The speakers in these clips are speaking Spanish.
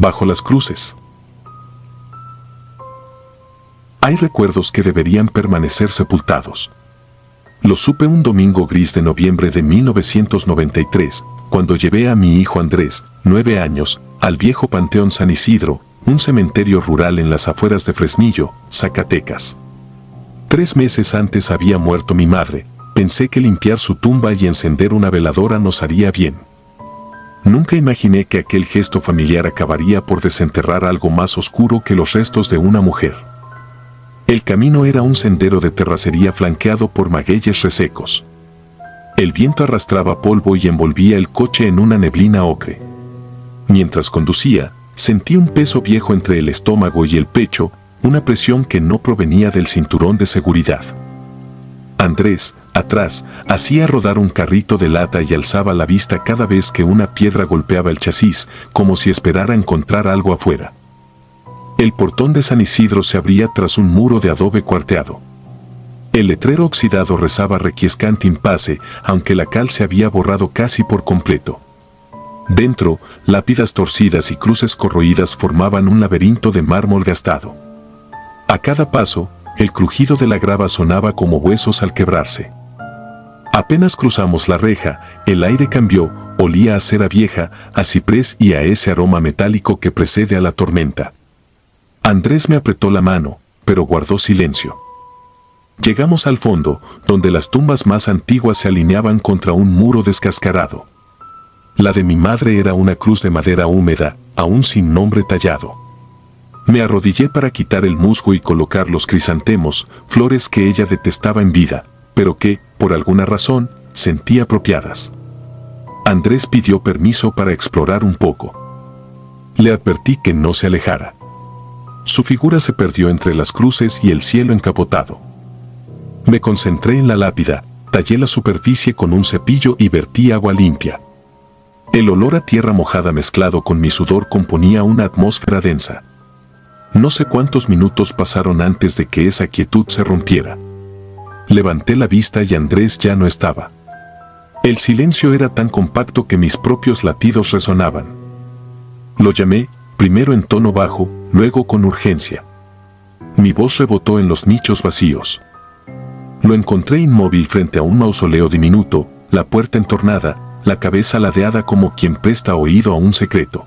bajo las cruces. Hay recuerdos que deberían permanecer sepultados. Lo supe un domingo gris de noviembre de 1993, cuando llevé a mi hijo Andrés, 9 años, al viejo Panteón San Isidro, un cementerio rural en las afueras de Fresnillo, Zacatecas. 3 meses antes había muerto mi madre. Pensé que limpiar su tumba y encender una veladora nos haría bien. Nunca imaginé que aquel gesto familiar acabaría por desenterrar algo más oscuro que los restos de una mujer. El camino era un sendero de terracería flanqueado por magueyes resecos. El viento arrastraba polvo y envolvía el coche en una neblina ocre. Mientras conducía, sentí un peso viejo entre el estómago y el pecho, una presión que no provenía del cinturón de seguridad. Andrés, atrás, hacía rodar un carrito de lata y alzaba la vista cada vez que una piedra golpeaba el chasis, como si esperara encontrar algo afuera. El portón de San Isidro se abría tras un muro de adobe cuarteado. El letrero oxidado rezaba requiescant in pace, aunque la cal se había borrado casi por completo. Dentro, lápidas torcidas y cruces corroídas formaban un laberinto de mármol gastado. A cada paso, el crujido de la grava sonaba como huesos al quebrarse. Apenas cruzamos la reja, el aire cambió, olía a cera vieja, a ciprés y a ese aroma metálico que precede a la tormenta. Andrés me apretó la mano, pero guardó silencio. Llegamos al fondo, donde las tumbas más antiguas se alineaban contra un muro descascarado. La de mi madre era una cruz de madera húmeda, aún sin nombre tallado. Me arrodillé para quitar el musgo y colocar los crisantemos, flores que ella detestaba en vida, pero que, por alguna razón, sentía apropiadas. Andrés pidió permiso para explorar un poco. Le advertí que no se alejara. Su figura se perdió entre las cruces y el cielo encapotado. Me concentré en la lápida, tallé la superficie con un cepillo y vertí agua limpia. El olor a tierra mojada mezclado con mi sudor componía una atmósfera densa. No sé cuántos minutos pasaron antes de que esa quietud se rompiera. Levanté la vista y Andrés ya no estaba. El silencio era tan compacto que mis propios latidos resonaban. Lo llamé, primero en tono bajo, luego con urgencia. Mi voz rebotó en los nichos vacíos. Lo encontré inmóvil frente a un mausoleo diminuto, la puerta entornada, la cabeza ladeada como quien presta oído a un secreto.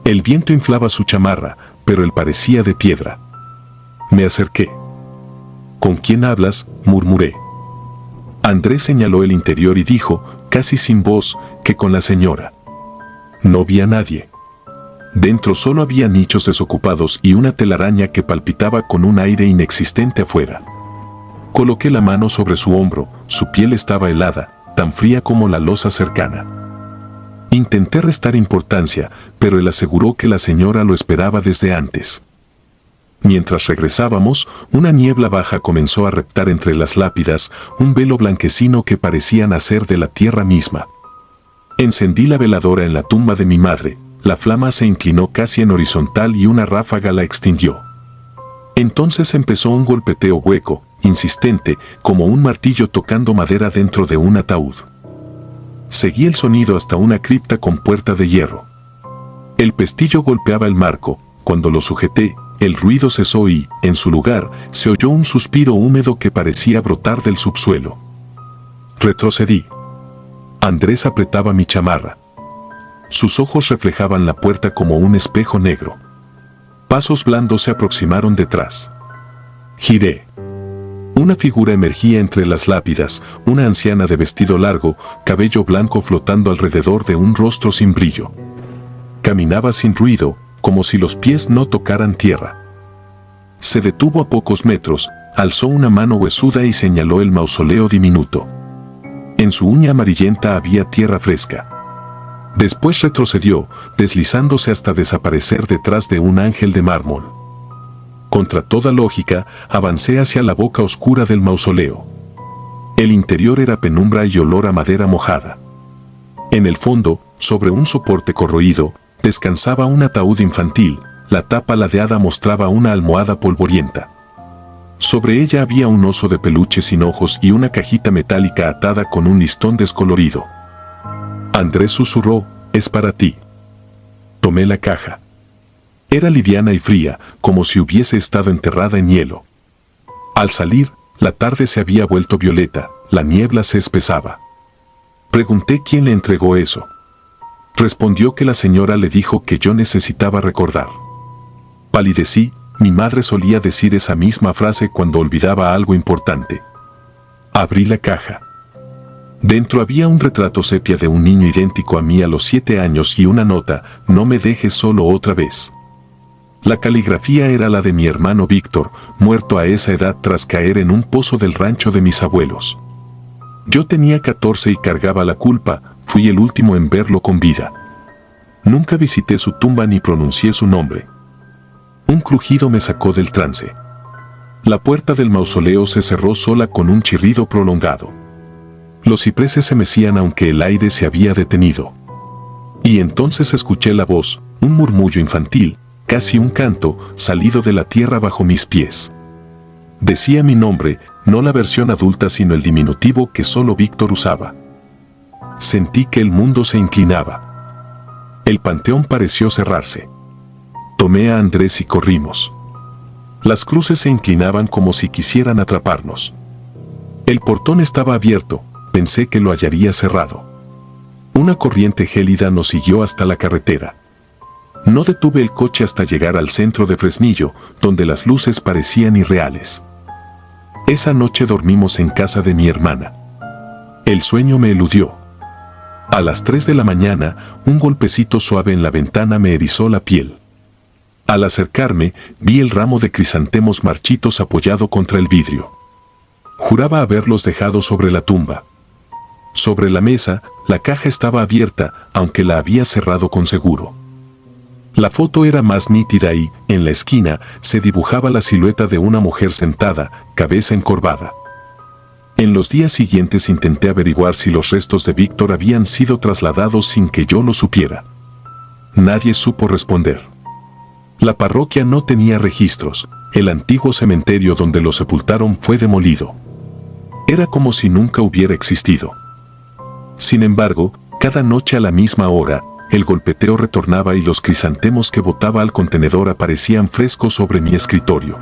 El viento inflaba su chamarra, pero él parecía de piedra. Me acerqué. ¿Con quién hablas?, murmuré. Andrés señaló el interior y dijo, casi sin voz, que con la señora. No vi a nadie. Dentro solo había nichos desocupados y una telaraña que palpitaba con un aire inexistente afuera. Coloqué la mano sobre su hombro, su piel estaba helada, tan fría como la losa cercana. Intenté restar importancia, pero él aseguró que la señora lo esperaba desde antes. Mientras regresábamos, una niebla baja comenzó a reptar entre las lápidas, un velo blanquecino que parecía nacer de la tierra misma. Encendí la veladora en la tumba de mi madre, la flama se inclinó casi en horizontal y una ráfaga la extinguió. Entonces empezó un golpeteo hueco, insistente, como un martillo tocando madera dentro de un ataúd. Seguí el sonido hasta una cripta con puerta de hierro. El pestillo golpeaba el marco. Cuando lo sujeté, el ruido cesó y, en su lugar, se oyó un suspiro húmedo que parecía brotar del subsuelo. Retrocedí. Andrés apretaba mi chamarra. Sus ojos reflejaban la puerta como un espejo negro. Pasos blandos se aproximaron detrás. Giré. Una figura emergía entre las lápidas, una anciana de vestido largo, cabello blanco flotando alrededor de un rostro sin brillo. Caminaba sin ruido, como si los pies no tocaran tierra. Se detuvo a pocos metros, alzó una mano huesuda y señaló el mausoleo diminuto. En su uña amarillenta había tierra fresca. Después retrocedió, deslizándose hasta desaparecer detrás de un ángel de mármol. Contra toda lógica, avancé hacia la boca oscura del mausoleo. El interior era penumbra y olor a madera mojada. En el fondo, sobre un soporte corroído, descansaba un ataúd infantil, la tapa ladeada mostraba una almohada polvorienta. Sobre ella había un oso de peluche sin ojos y una cajita metálica atada con un listón descolorido. Andrés susurró, «Es para ti». Tomé la caja. Era liviana y fría, como si hubiese estado enterrada en hielo. Al salir, la tarde se había vuelto violeta, la niebla se espesaba. Pregunté quién le entregó eso. Respondió que la señora le dijo que yo necesitaba recordar. Palidecí, mi madre solía decir esa misma frase cuando olvidaba algo importante. Abrí la caja. Dentro había un retrato sepia de un niño idéntico a mí a los 7 años y una nota: no me dejes solo otra vez. La caligrafía era la de mi hermano Víctor, muerto a esa edad tras caer en un pozo del rancho de mis abuelos. Yo tenía 14 y cargaba la culpa, fui el último en verlo con vida. Nunca visité su tumba ni pronuncié su nombre. Un crujido me sacó del trance. La puerta del mausoleo se cerró sola con un chirrido prolongado. Los cipreses se mecían aunque el aire se había detenido. Y entonces escuché la voz, un murmullo infantil, casi un canto, salido de la tierra bajo mis pies. Decía mi nombre, no la versión adulta sino el diminutivo que solo Víctor usaba. Sentí que el mundo se inclinaba. El panteón pareció cerrarse. Tomé a Andrés y corrimos. Las cruces se inclinaban como si quisieran atraparnos. El portón estaba abierto, pensé que lo hallaría cerrado. Una corriente gélida nos siguió hasta la carretera. No detuve el coche hasta llegar al centro de Fresnillo, donde las luces parecían irreales. Esa noche dormimos en casa de mi hermana. El sueño me eludió. A las 3 de la mañana, un golpecito suave en la ventana me erizó la piel. Al acercarme, vi el ramo de crisantemos marchitos apoyado contra el vidrio. Juraba haberlos dejado sobre la tumba. Sobre la mesa, la caja estaba abierta, aunque la había cerrado con seguro. La foto era más nítida y, en la esquina, se dibujaba la silueta de una mujer sentada, cabeza encorvada. En los días siguientes intenté averiguar si los restos de Víctor habían sido trasladados sin que yo lo supiera. Nadie supo responder. La parroquia no tenía registros, el antiguo cementerio donde lo sepultaron fue demolido. Era como si nunca hubiera existido. Sin embargo, cada noche a la misma hora, el golpeteo retornaba y los crisantemos que botaba al contenedor aparecían frescos sobre mi escritorio.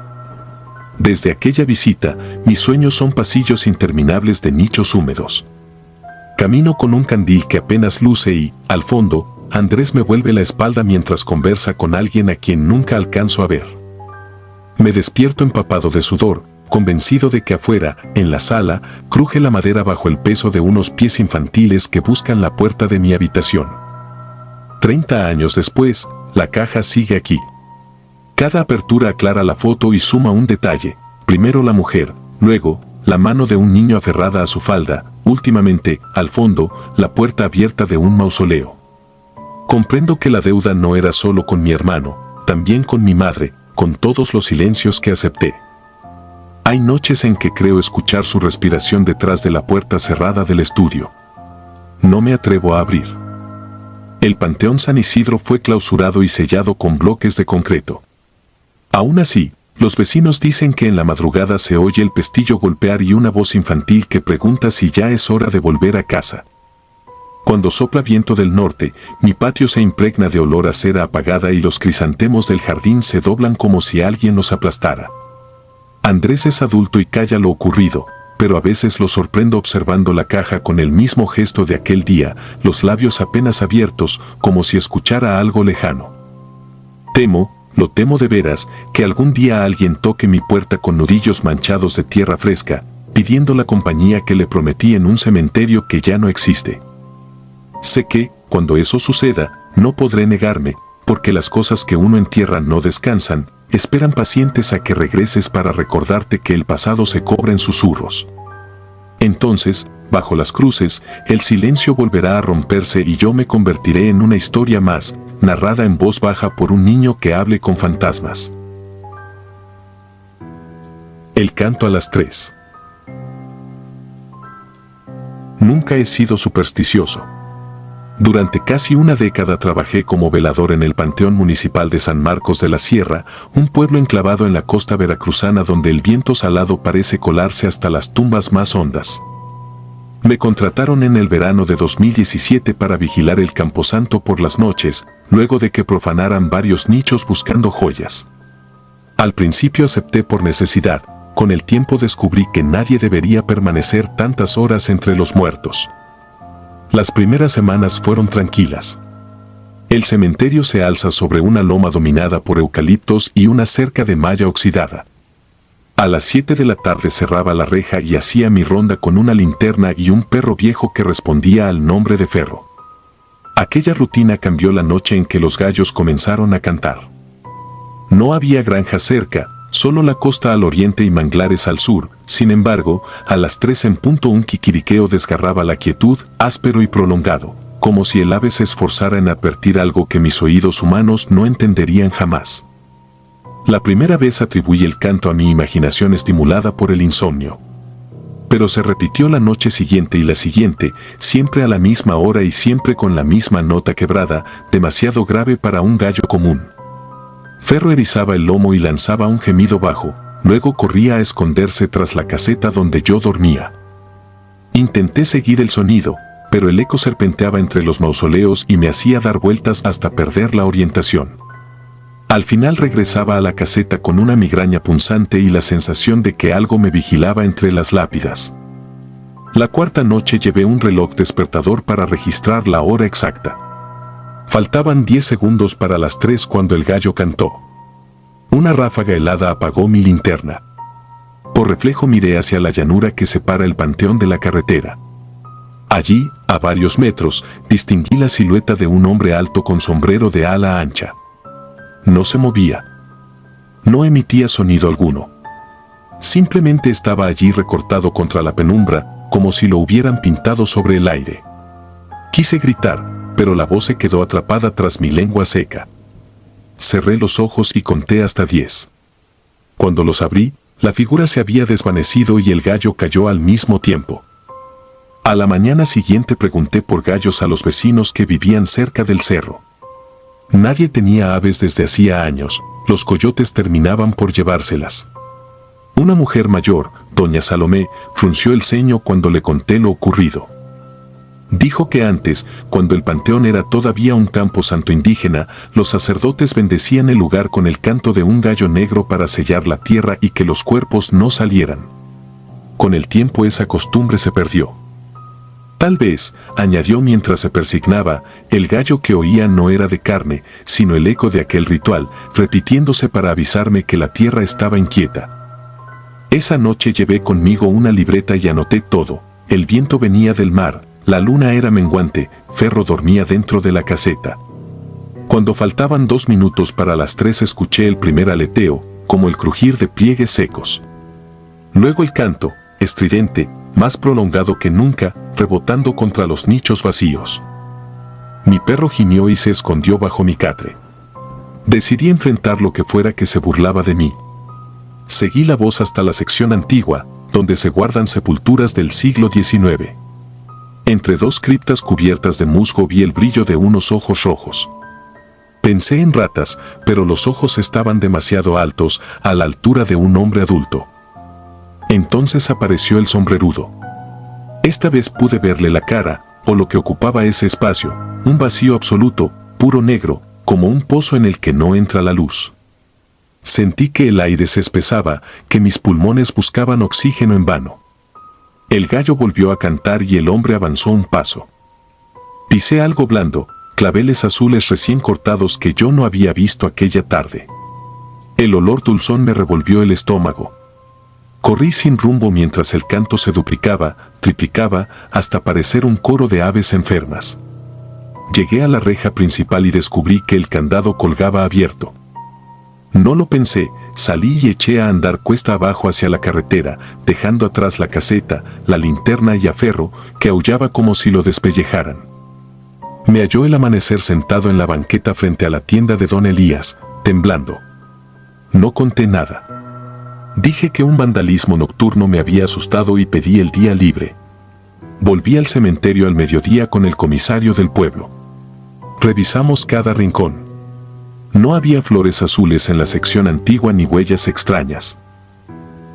Desde aquella visita, mis sueños son pasillos interminables de nichos húmedos. Camino con un candil que apenas luce y, al fondo, Andrés me vuelve la espalda mientras conversa con alguien a quien nunca alcanzo a ver. Me despierto empapado de sudor, convencido de que afuera, en la sala, cruje la madera bajo el peso de unos pies infantiles que buscan la puerta de mi habitación. 30 años después, la caja sigue aquí. Cada apertura aclara la foto y suma un detalle, primero la mujer, luego, la mano de un niño aferrada a su falda, últimamente, al fondo, la puerta abierta de un mausoleo. Comprendo que la deuda no era solo con mi hermano, también con mi madre, con todos los silencios que acepté. Hay noches en que creo escuchar su respiración detrás de la puerta cerrada del estudio. No me atrevo a abrir. El Panteón San Isidro fue clausurado y sellado con bloques de concreto. Aún así, los vecinos dicen que en la madrugada se oye el pestillo golpear y una voz infantil que pregunta si ya es hora de volver a casa. Cuando sopla viento del norte, mi patio se impregna de olor a cera apagada y los crisantemos del jardín se doblan como si alguien los aplastara. Andrés es adulto y calla lo ocurrido, pero a veces lo sorprendo observando la caja con el mismo gesto de aquel día, los labios apenas abiertos, como si escuchara algo lejano. Lo temo de veras, que algún día alguien toque mi puerta con nudillos manchados de tierra fresca, pidiendo la compañía que le prometí en un cementerio que ya no existe. Sé que, cuando eso suceda, no podré negarme, porque las cosas que uno entierra no descansan, esperan pacientes a que regreses para recordarte que el pasado se cobra en susurros. Entonces, bajo las cruces, el silencio volverá a romperse y yo me convertiré en una historia más, narrada en voz baja por un niño que hable con fantasmas. El canto a las 3. Nunca he sido supersticioso. Durante casi una década trabajé como velador en el Panteón Municipal de San Marcos de la Sierra, un pueblo enclavado en la costa veracruzana donde el viento salado parece colarse hasta las tumbas más hondas. Me contrataron en el verano de 2017 para vigilar el camposanto por las noches, luego de que profanaran varios nichos buscando joyas. Al principio acepté por necesidad, con el tiempo descubrí que nadie debería permanecer tantas horas entre los muertos. Las primeras semanas fueron tranquilas. El cementerio se alza sobre una loma dominada por eucaliptos y una cerca de malla oxidada. A las 7 de la tarde cerraba la reja y hacía mi ronda con una linterna y un perro viejo que respondía al nombre de Ferro. Aquella rutina cambió la noche en que los gallos comenzaron a cantar. No había granja cerca, solo la costa al oriente y manglares al sur. Sin embargo, a las 3 en punto un kikiriqueo desgarraba la quietud, áspero y prolongado, como si el ave se esforzara en advertir algo que mis oídos humanos no entenderían jamás. La primera vez atribuí el canto a mi imaginación estimulada por el insomnio. Pero se repitió la noche siguiente y la siguiente, siempre a la misma hora y siempre con la misma nota quebrada, demasiado grave para un gallo común. Ferro erizaba el lomo y lanzaba un gemido bajo, luego corría a esconderse tras la caseta donde yo dormía. Intenté seguir el sonido, pero el eco serpenteaba entre los mausoleos y me hacía dar vueltas hasta perder la orientación. Al final regresaba a la caseta con una migraña punzante y la sensación de que algo me vigilaba entre las lápidas. La cuarta noche llevé un reloj despertador para registrar la hora exacta. Faltaban 10 segundos para las 3 cuando el gallo cantó. Una ráfaga helada apagó mi linterna. Por reflejo miré hacia la llanura que separa el panteón de la carretera. Allí, a varios metros, distinguí la silueta de un hombre alto con sombrero de ala ancha. No se movía. No emitía sonido alguno. Simplemente estaba allí recortado contra la penumbra, como si lo hubieran pintado sobre el aire. Quise gritar, pero la voz se quedó atrapada tras mi lengua seca. Cerré los ojos y conté hasta 10. Cuando los abrí, la figura se había desvanecido y el gallo cayó al mismo tiempo. A la mañana siguiente pregunté por gallos a los vecinos que vivían cerca del cerro. Nadie tenía aves desde hacía años, los coyotes terminaban por llevárselas. Una mujer mayor, doña Salomé, frunció el ceño cuando le conté lo ocurrido. Dijo que antes, cuando el panteón era todavía un camposanto indígena, los sacerdotes bendecían el lugar con el canto de un gallo negro para sellar la tierra y que los cuerpos no salieran. Con el tiempo esa costumbre se perdió. Tal vez, añadió mientras se persignaba, el gallo que oía no era de carne, sino el eco de aquel ritual, repitiéndose para avisarme que la tierra estaba inquieta. Esa noche llevé conmigo una libreta y anoté todo. El viento venía del mar, la luna era menguante, Ferro dormía dentro de la caseta. Cuando faltaban 2 minutos para las 3 escuché el primer aleteo, como el crujir de pliegues secos. Luego el canto, estridente, más prolongado que nunca, rebotando contra los nichos vacíos. Mi perro gimió y se escondió bajo mi catre. Decidí enfrentar lo que fuera que se burlaba de mí. Seguí la voz hasta la sección antigua, donde se guardan sepulturas del siglo XIX. Entre 2 criptas cubiertas de musgo vi el brillo de unos ojos rojos. Pensé en ratas, pero los ojos estaban demasiado altos, a la altura de un hombre adulto. Entonces apareció el sombrerudo. Esta vez pude verle la cara, o lo que ocupaba ese espacio, un vacío absoluto, puro negro, como un pozo en el que no entra la luz. Sentí que el aire se espesaba, que mis pulmones buscaban oxígeno en vano. El gallo volvió a cantar y el hombre avanzó un paso. Pisé algo blando, claveles azules recién cortados que yo no había visto aquella tarde. El olor dulzón me revolvió el estómago. Corrí sin rumbo mientras el canto se duplicaba, triplicaba, hasta parecer un coro de aves enfermas. Llegué a la reja principal y descubrí que el candado colgaba abierto. No lo pensé, salí y eché a andar cuesta abajo hacia la carretera, dejando atrás la caseta, la linterna y a Ferro, que aullaba como si lo despellejaran. Me halló el amanecer sentado en la banqueta frente a la tienda de don Elías, temblando. No conté nada. Dije que un vandalismo nocturno me había asustado y pedí el día libre. Volví al cementerio al mediodía con el comisario del pueblo. Revisamos cada rincón. No había flores azules en la sección antigua ni huellas extrañas.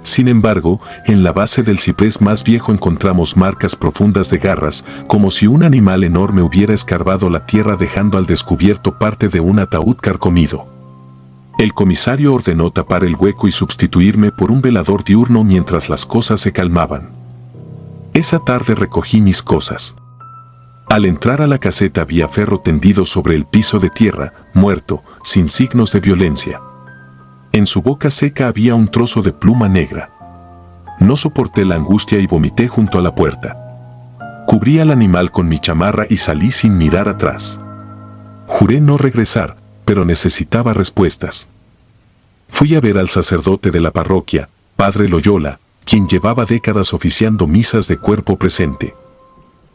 Sin embargo, en la base del ciprés más viejo encontramos marcas profundas de garras, como si un animal enorme hubiera escarbado la tierra dejando al descubierto parte de un ataúd carcomido. El comisario ordenó tapar el hueco y sustituirme por un velador diurno mientras las cosas se calmaban. Esa tarde recogí mis cosas. Al entrar a la caseta vi a Ferro tendido sobre el piso de tierra, muerto, sin signos de violencia. En su boca seca había un trozo de pluma negra. No soporté la angustia y vomité junto a la puerta. Cubrí al animal con mi chamarra y salí sin mirar atrás. Juré no regresar, pero necesitaba respuestas. Fui a ver al sacerdote de la parroquia, Padre Loyola, quien llevaba décadas oficiando misas de cuerpo presente.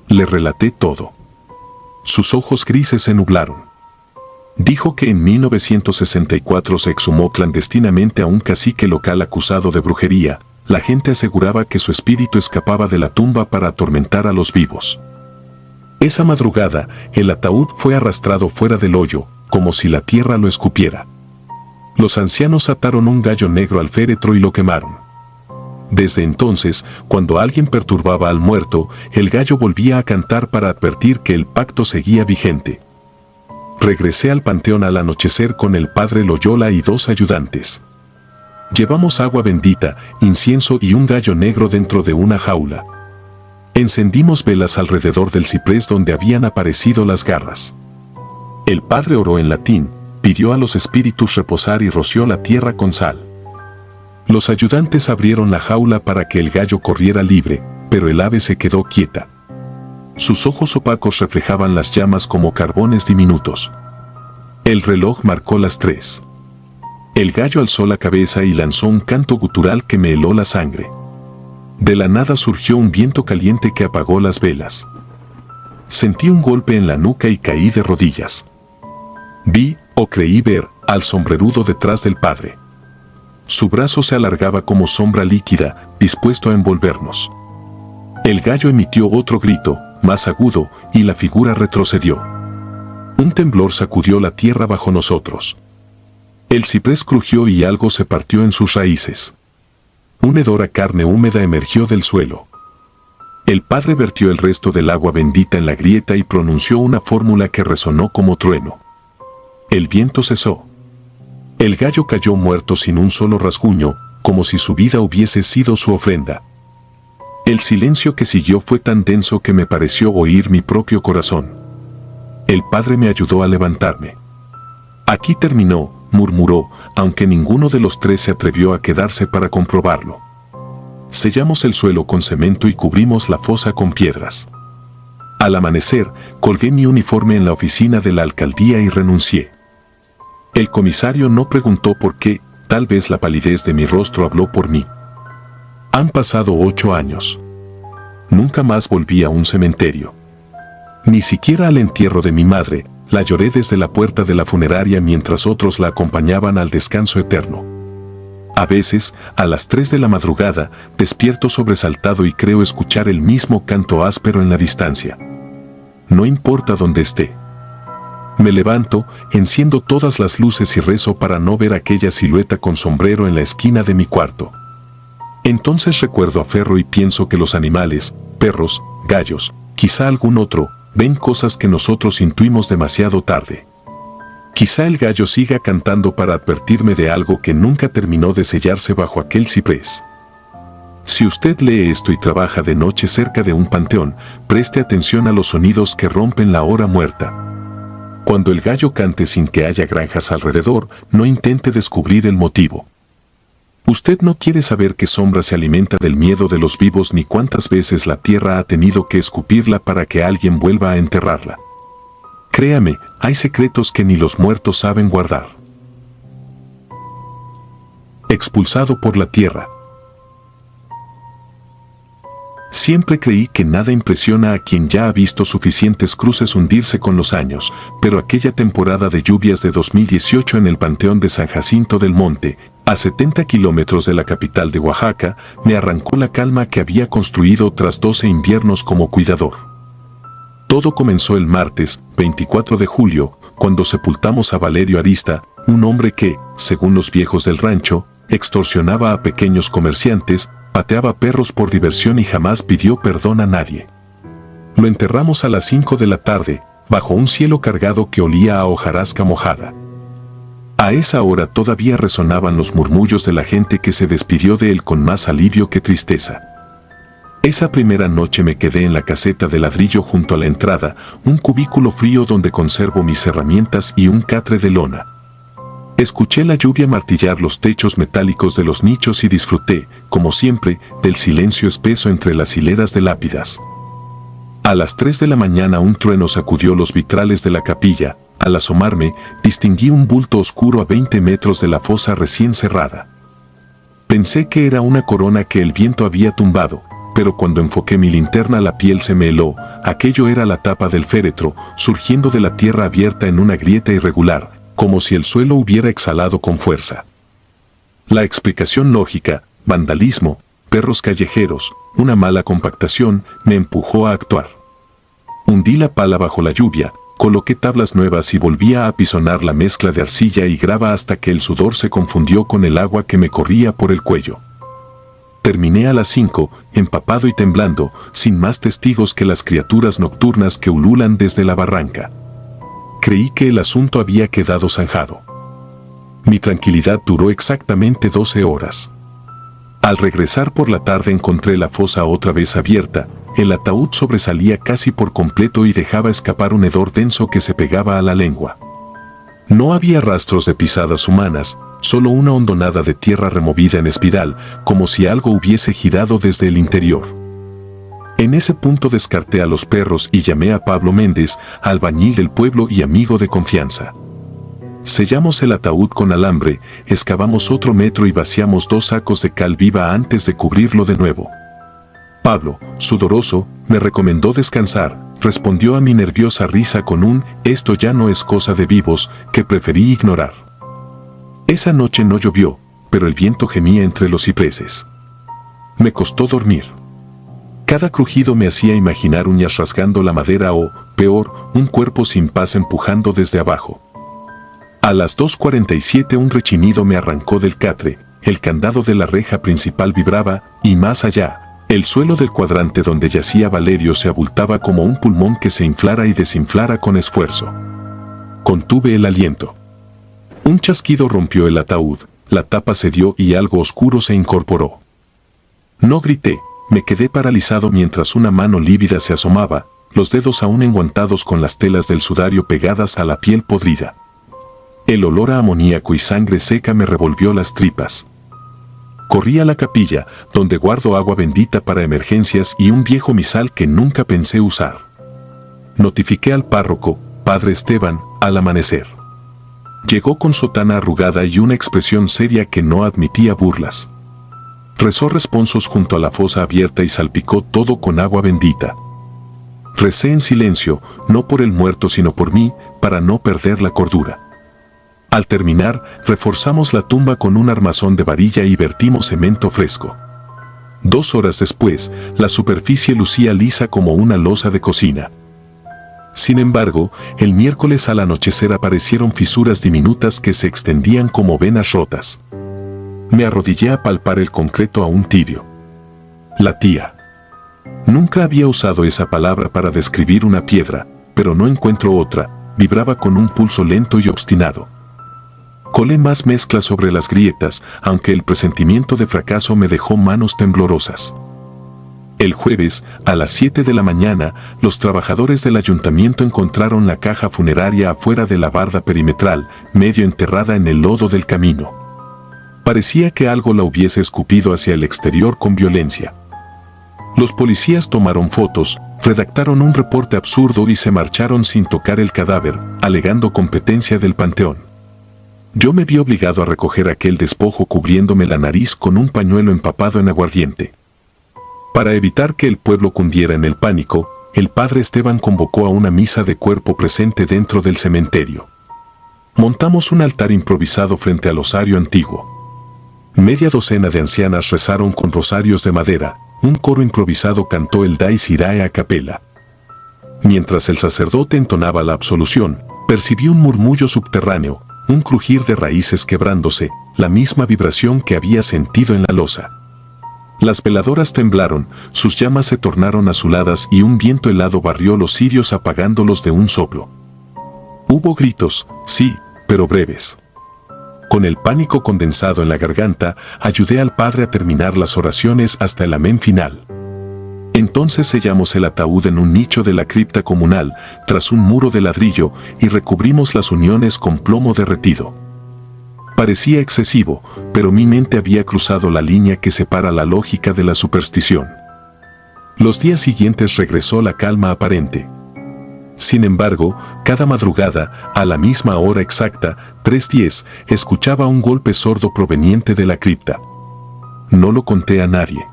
Le relaté todo. Sus ojos grises se nublaron. Dijo que en 1964 se exhumó clandestinamente a un cacique local acusado de brujería. La gente aseguraba que su espíritu escapaba de la tumba para atormentar a los vivos. Esa madrugada, el ataúd fue arrastrado fuera del hoyo, como si la tierra lo escupiera. Los ancianos ataron un gallo negro al féretro y lo quemaron. Desde entonces, cuando alguien perturbaba al muerto, el gallo volvía a cantar para advertir que el pacto seguía vigente. Regresé al panteón al anochecer con el padre Loyola y 2 ayudantes. Llevamos agua bendita, incienso y un gallo negro dentro de una jaula. Encendimos velas alrededor del ciprés donde habían aparecido las garras. El padre oró en latín, pidió a los espíritus reposar y roció la tierra con sal. Los ayudantes abrieron la jaula para que el gallo corriera libre, pero el ave se quedó quieta. Sus ojos opacos reflejaban las llamas como carbones diminutos. El reloj marcó las 3. El gallo alzó la cabeza y lanzó un canto gutural que me heló la sangre. De la nada surgió un viento caliente que apagó las velas. Sentí un golpe en la nuca y caí de rodillas. Vi, o creí ver, al sombrerudo detrás del padre. Su brazo se alargaba como sombra líquida, dispuesto a envolvernos. El gallo emitió otro grito, más agudo, y la figura retrocedió. Un temblor sacudió la tierra bajo nosotros. El ciprés crujió y algo se partió en sus raíces. Un hedor a carne húmeda emergió del suelo. El padre vertió el resto del agua bendita en la grieta y pronunció una fórmula que resonó como trueno. El viento cesó. El gallo cayó muerto sin un solo rasguño, como si su vida hubiese sido su ofrenda. El silencio que siguió fue tan denso que me pareció oír mi propio corazón. El padre me ayudó a levantarme. Aquí terminó, murmuró, aunque ninguno de los 3 se atrevió a quedarse para comprobarlo. Sellamos el suelo con cemento y cubrimos la fosa con piedras. Al amanecer, colgué mi uniforme en la oficina de la alcaldía y renuncié. El comisario no preguntó por qué, tal vez la palidez de mi rostro habló por mí. Han pasado 8 años. Nunca más volví a un cementerio. Ni siquiera al entierro de mi madre, la lloré desde la puerta de la funeraria mientras otros la acompañaban al descanso eterno. A veces, a las 3 de la madrugada, despierto sobresaltado y creo escuchar el mismo canto áspero en la distancia. No importa dónde esté. Me levanto, enciendo todas las luces y rezo para no ver aquella silueta con sombrero en la esquina de mi cuarto. Entonces recuerdo a Ferro y pienso que los animales, perros, gallos, quizá algún otro, ven cosas que nosotros intuimos demasiado tarde. Quizá el gallo siga cantando para advertirme de algo que nunca terminó de sellarse bajo aquel ciprés. Si usted lee esto y trabaja de noche cerca de un panteón, preste atención a los sonidos que rompen la hora muerta. Cuando el gallo cante sin que haya granjas alrededor, no intente descubrir el motivo. Usted no quiere saber qué sombra se alimenta del miedo de los vivos ni cuántas veces la tierra ha tenido que escupirla para que alguien vuelva a enterrarla. Créame, hay secretos que ni los muertos saben guardar. Expulsado por la tierra. Siempre creí que nada impresiona a quien ya ha visto suficientes cruces hundirse con los años, pero aquella temporada de lluvias de 2018 en el Panteón de San Jacinto del Monte, a 70 kilómetros de la capital de Oaxaca, me arrancó la calma que había construido tras 12 inviernos como cuidador. Todo comenzó el martes, 24 de julio, cuando sepultamos a Valerio Arista, un hombre que, según los viejos del rancho, extorsionaba a pequeños comerciantes, pateaba perros por diversión y jamás pidió perdón a nadie. Lo enterramos a las 5 de la tarde, bajo un cielo cargado que olía a hojarasca mojada. A esa hora todavía resonaban los murmullos de la gente que se despidió de él con más alivio que tristeza. Esa primera noche me quedé en la caseta de ladrillo junto a la entrada, un cubículo frío donde conservo mis herramientas y un catre de lona. Escuché la lluvia martillar los techos metálicos de los nichos y disfruté, como siempre, del silencio espeso entre las hileras de lápidas. A las 3 de la mañana un trueno sacudió los vitrales de la capilla. Al asomarme, distinguí un bulto oscuro a 20 metros de la fosa recién cerrada. Pensé que era una corona que el viento había tumbado, pero cuando enfoqué mi linterna la piel se me heló. Aquello era la tapa del féretro, surgiendo de la tierra abierta en una grieta irregular, como si el suelo hubiera exhalado con fuerza. La explicación lógica, vandalismo, perros callejeros, una mala compactación, me empujó a actuar. Hundí la pala bajo la lluvia, coloqué tablas nuevas y volví a apisonar la mezcla de arcilla y grava hasta que el sudor se confundió con el agua que me corría por el cuello. Terminé a las 5, empapado y temblando, sin más testigos que las criaturas nocturnas que ululan desde la barranca. Creí que el asunto había quedado zanjado. Mi tranquilidad duró exactamente 12 horas. Al regresar por la tarde encontré la fosa otra vez abierta. El ataúd sobresalía casi por completo y dejaba escapar un hedor denso que se pegaba a la lengua. No había rastros de pisadas humanas, solo una hondonada de tierra removida en espiral, como si algo hubiese girado desde el interior. En ese punto descarté a los perros y llamé a Pablo Méndez, albañil del pueblo y amigo de confianza. Sellamos el ataúd con alambre, excavamos otro metro y vaciamos 2 sacos de cal viva antes de cubrirlo de nuevo. Pablo, sudoroso, me recomendó descansar, respondió a mi nerviosa risa con un «esto ya no es cosa de vivos», que preferí ignorar. Esa noche no llovió, pero el viento gemía entre los cipreses. Me costó dormir. Cada crujido me hacía imaginar uñas rasgando la madera o, peor, un cuerpo sin paz empujando desde abajo. A las 2:47 un rechinido me arrancó del catre, el candado de la reja principal vibraba, y más allá, el suelo del cuadrante donde yacía Valerio se abultaba como un pulmón que se inflara y desinflara con esfuerzo. Contuve el aliento. Un chasquido rompió el ataúd, la tapa cedió y algo oscuro se incorporó. No grité, me quedé paralizado mientras una mano lívida se asomaba, los dedos aún enguantados con las telas del sudario pegadas a la piel podrida. El olor a amoníaco y sangre seca me revolvió las tripas. Corrí a la capilla, donde guardo agua bendita para emergencias y un viejo misal que nunca pensé usar. Notifiqué al párroco, Padre Esteban, al amanecer. Llegó con sotana arrugada y una expresión seria que no admitía burlas. Rezó responsos junto a la fosa abierta y salpicó todo con agua bendita. Recé en silencio, no por el muerto sino por mí, para no perder la cordura. Al terminar, reforzamos la tumba con un armazón de varilla y vertimos cemento fresco. 2 horas después, la superficie lucía lisa como una losa de cocina. Sin embargo, el miércoles al anochecer aparecieron fisuras diminutas que se extendían como venas rotas. Me arrodillé a palpar el concreto aún tibio. Latía. Nunca había usado esa palabra para describir una piedra, pero no encuentro otra, vibraba con un pulso lento y obstinado. Colé más mezcla sobre las grietas, aunque el presentimiento de fracaso me dejó manos temblorosas. El jueves, a las 7 de la mañana, los trabajadores del ayuntamiento encontraron la caja funeraria afuera de la barda perimetral, medio enterrada en el lodo del camino. Parecía que algo la hubiese escupido hacia el exterior con violencia. Los policías tomaron fotos, redactaron un reporte absurdo y se marcharon sin tocar el cadáver, alegando competencia del panteón. Yo me vi obligado a recoger aquel despojo cubriéndome la nariz con un pañuelo empapado en aguardiente. Para evitar que el pueblo cundiera en el pánico, el padre Esteban convocó a una misa de cuerpo presente dentro del cementerio. Montamos un altar improvisado frente al osario antiguo. Media docena de ancianas rezaron con rosarios de madera, un coro improvisado cantó el Dies Irae a capela. Mientras el sacerdote entonaba la absolución, percibí un murmullo subterráneo, un crujir de raíces quebrándose, la misma vibración que había sentido en la losa. Las veladoras temblaron, sus llamas se tornaron azuladas y un viento helado barrió los cirios apagándolos de un soplo. Hubo gritos, sí, pero breves. Con el pánico condensado en la garganta, ayudé al padre a terminar las oraciones hasta el amén final. Entonces sellamos el ataúd en un nicho de la cripta comunal, tras un muro de ladrillo, y recubrimos las uniones con plomo derretido. Parecía excesivo, pero mi mente había cruzado la línea que separa la lógica de la superstición. Los días siguientes regresó la calma aparente. Sin embargo, cada madrugada, a la misma hora exacta, 3:10, escuchaba un golpe sordo proveniente de la cripta. No lo conté a nadie.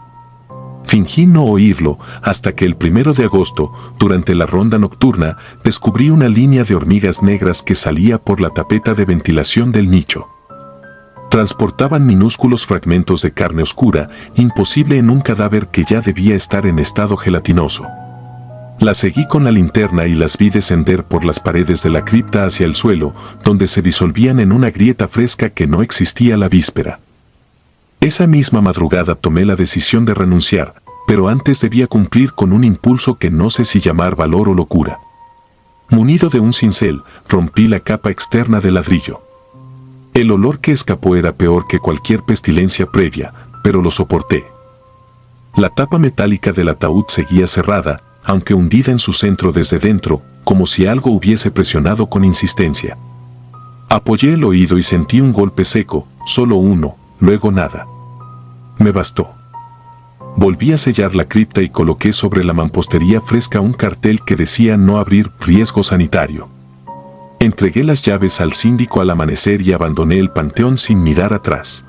Fingí no oírlo hasta que el 1 de agosto, durante la ronda nocturna, descubrí una línea de hormigas negras que salía por la tapeta de ventilación del nicho. Transportaban minúsculos fragmentos de carne oscura, imposible en un cadáver que ya debía estar en estado gelatinoso. Las seguí con la linterna y las vi descender por las paredes de la cripta hacia el suelo, donde se disolvían en una grieta fresca que no existía la víspera. Esa misma madrugada tomé la decisión de renunciar, pero antes debía cumplir con un impulso que no sé si llamar valor o locura. Munido de un cincel, rompí la capa externa de ladrillo. El olor que escapó era peor que cualquier pestilencia previa, pero lo soporté. La tapa metálica del ataúd seguía cerrada, aunque hundida en su centro desde dentro, como si algo hubiese presionado con insistencia. Apoyé el oído y sentí un golpe seco, solo uno, luego nada. Me bastó. Volví a sellar la cripta y coloqué sobre la mampostería fresca un cartel que decía no abrir, riesgo sanitario. Entregué las llaves al síndico al amanecer y abandoné el panteón sin mirar atrás.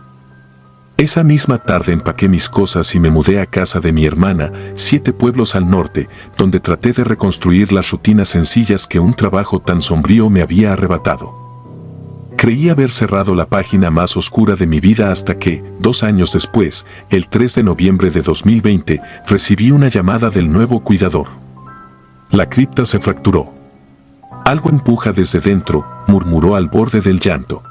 Esa misma tarde empaqué mis cosas y me mudé a casa de mi hermana, 7 pueblos al norte, donde traté de reconstruir las rutinas sencillas que un trabajo tan sombrío me había arrebatado. Creí haber cerrado la página más oscura de mi vida hasta que, 2 años después, el 3 de noviembre de 2020, recibí una llamada del nuevo cuidador. La cripta se fracturó. Algo empuja desde dentro, murmuró al borde del llanto.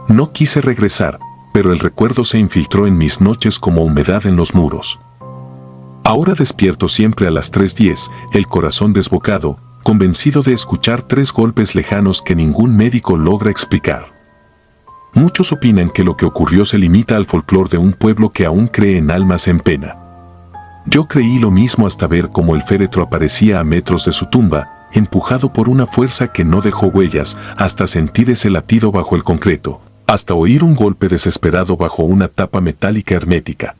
No quise regresar, pero el recuerdo se infiltró en mis noches como humedad en los muros. Ahora despierto siempre a las 3:10, el corazón desbocado, convencido de escuchar 3 golpes lejanos que ningún médico logra explicar. Muchos opinan que lo que ocurrió se limita al folclore de un pueblo que aún cree en almas en pena. Yo creí lo mismo hasta ver cómo el féretro aparecía a metros de su tumba, empujado por una fuerza que no dejó huellas, hasta sentir ese latido bajo el concreto, hasta oír un golpe desesperado bajo una tapa metálica hermética.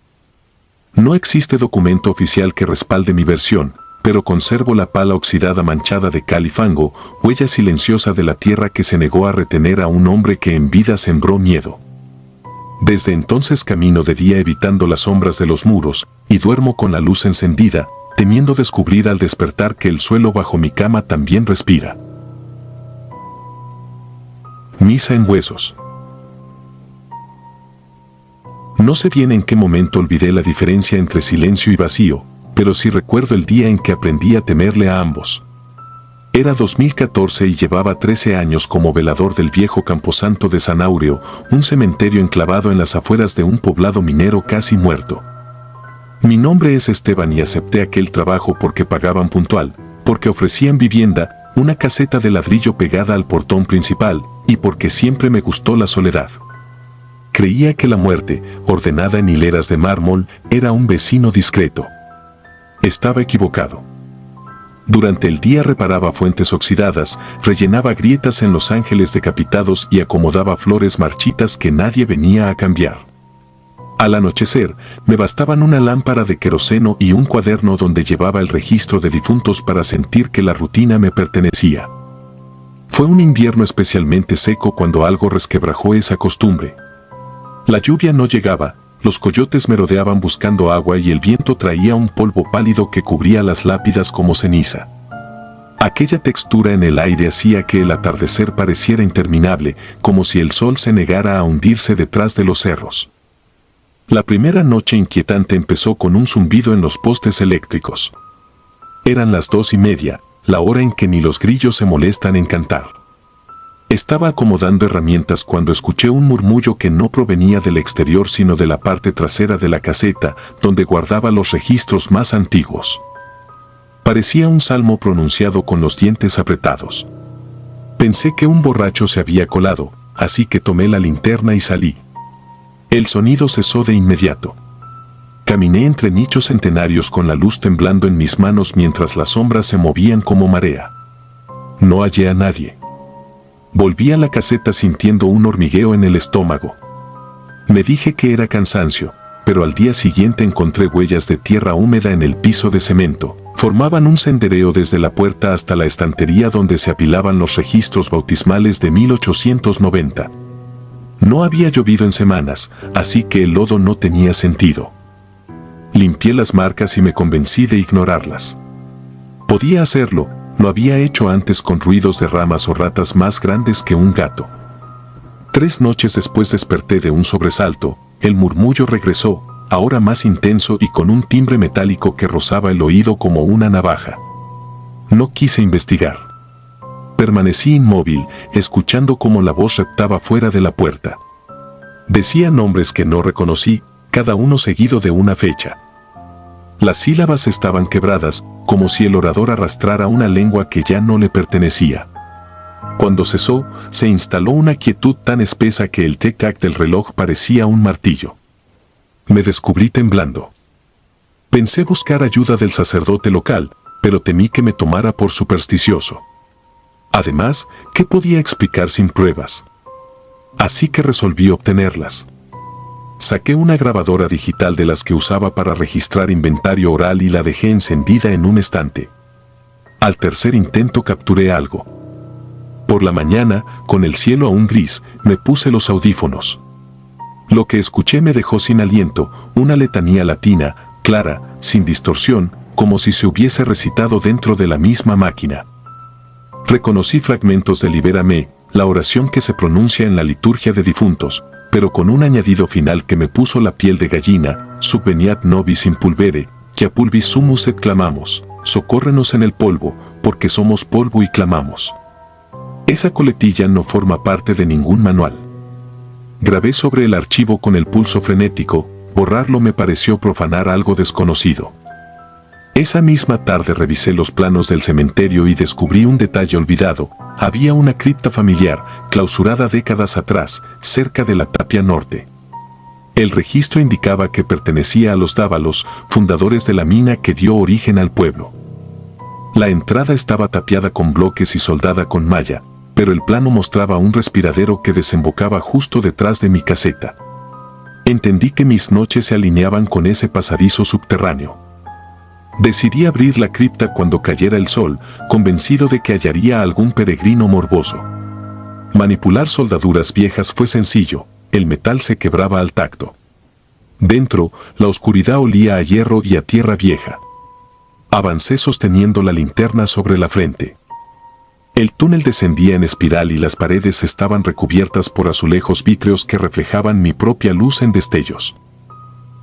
No existe documento oficial que respalde mi versión, pero conservo la pala oxidada manchada de cal y fango, huella silenciosa de la tierra que se negó a retener a un hombre que en vida sembró miedo. Desde entonces camino de día evitando las sombras de los muros, y duermo con la luz encendida, temiendo descubrir al despertar que el suelo bajo mi cama también respira. Misa en huesos. No sé bien en qué momento olvidé la diferencia entre silencio y vacío, pero sí recuerdo el día en que aprendí a temerle a ambos. Era 2014 y llevaba 13 años como velador del viejo camposanto de San Áureo, un cementerio enclavado en las afueras de un poblado minero casi muerto. Mi nombre es Esteban y acepté aquel trabajo porque pagaban puntual, porque ofrecían vivienda, una caseta de ladrillo pegada al portón principal, y porque siempre me gustó la soledad. Creía que la muerte, ordenada en hileras de mármol, era un vecino discreto. Estaba equivocado. Durante el día reparaba fuentes oxidadas, rellenaba grietas en los ángeles decapitados y acomodaba flores marchitas que nadie venía a cambiar. Al anochecer, me bastaban una lámpara de queroseno y un cuaderno donde llevaba el registro de difuntos para sentir que la rutina me pertenecía. Fue un invierno especialmente seco cuando algo resquebrajó esa costumbre. La lluvia no llegaba, los coyotes merodeaban buscando agua y el viento traía un polvo pálido que cubría las lápidas como ceniza. Aquella textura en el aire hacía que el atardecer pareciera interminable, como si el sol se negara a hundirse detrás de los cerros. La primera noche inquietante empezó con un zumbido en los postes eléctricos. Eran las 2:30, la hora en que ni los grillos se molestan en cantar. Estaba acomodando herramientas cuando escuché un murmullo que no provenía del exterior sino de la parte trasera de la caseta, donde guardaba los registros más antiguos. Parecía un salmo pronunciado con los dientes apretados. Pensé que un borracho se había colado, así que tomé la linterna y salí. El sonido cesó de inmediato. Caminé entre nichos centenarios con la luz temblando en mis manos mientras las sombras se movían como marea. No hallé a nadie. Volví a la caseta sintiendo un hormigueo en el estómago. Me dije que era cansancio, pero al día siguiente encontré huellas de tierra húmeda en el piso de cemento. Formaban un sendereo desde la puerta hasta la estantería donde se apilaban los registros bautismales de 1890. No había llovido en semanas, así que el lodo no tenía sentido. Limpié las marcas y me convencí de ignorarlas. Podía hacerlo. Lo había hecho antes con ruidos de ramas o ratas más grandes que un gato. 3 noches después desperté de un sobresalto. El murmullo regresó, ahora más intenso y con un timbre metálico que rozaba el oído como una navaja. No quise investigar. Permanecí inmóvil, escuchando cómo la voz reptaba fuera de la puerta. Decía nombres que no reconocí, cada uno seguido de una fecha. Las sílabas estaban quebradas, como si el orador arrastrara una lengua que ya no le pertenecía. Cuando cesó, se instaló una quietud tan espesa que el tic-tac del reloj parecía un martillo. Me descubrí temblando. Pensé buscar ayuda del sacerdote local, pero temí que me tomara por supersticioso. Además, ¿qué podía explicar sin pruebas? Así que resolví obtenerlas. Saqué una grabadora digital de las que usaba para registrar inventario oral y la dejé encendida en un estante. Al tercer intento capturé algo. Por la mañana, con el cielo aún gris, me puse los audífonos. Lo que escuché me dejó sin aliento, una letanía latina, clara, sin distorsión, como si se hubiese recitado dentro de la misma máquina. Reconocí fragmentos de Libérame, la oración que se pronuncia en la liturgia de difuntos, pero con un añadido final que me puso la piel de gallina: subveniat nobis in pulvere, que a pulvis sumus et clamamos, socórrenos en el polvo, porque somos polvo y clamamos. Esa coletilla no forma parte de ningún manual. Grabé sobre el archivo con el pulso frenético, borrarlo me pareció profanar algo desconocido. Esa misma tarde revisé los planos del cementerio y descubrí un detalle olvidado. Había una cripta familiar, clausurada décadas atrás, cerca de la Tapia Norte. El registro indicaba que pertenecía a los Dávalos, fundadores de la mina que dio origen al pueblo. La entrada estaba tapiada con bloques y soldada con malla, pero el plano mostraba un respiradero que desembocaba justo detrás de mi caseta. Entendí que mis noches se alineaban con ese pasadizo subterráneo. Decidí abrir la cripta cuando cayera el sol, convencido de que hallaría a algún peregrino morboso. Manipular soldaduras viejas fue sencillo, el metal se quebraba al tacto. Dentro, la oscuridad olía a hierro y a tierra vieja. Avancé sosteniendo la linterna sobre la frente. El túnel descendía en espiral y las paredes estaban recubiertas por azulejos vítreos que reflejaban mi propia luz en destellos.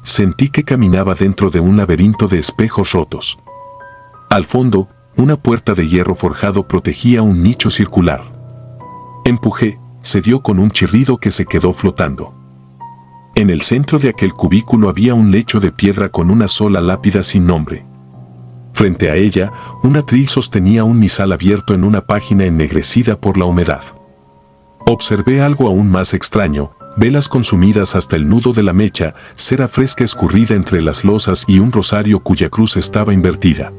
Sentí que caminaba dentro de un laberinto de espejos rotos. Al fondo, una puerta de hierro forjado protegía un nicho circular. Empujé, se dio con un chirrido que se quedó flotando. En el centro de aquel cubículo había un lecho de piedra con una sola lápida sin nombre. Frente a ella, un atril sostenía un misal abierto en una página ennegrecida por la humedad. Observé algo aún más extraño: velas consumidas hasta el nudo de la mecha, cera fresca escurrida entre las losas y un rosario cuya cruz estaba invertida.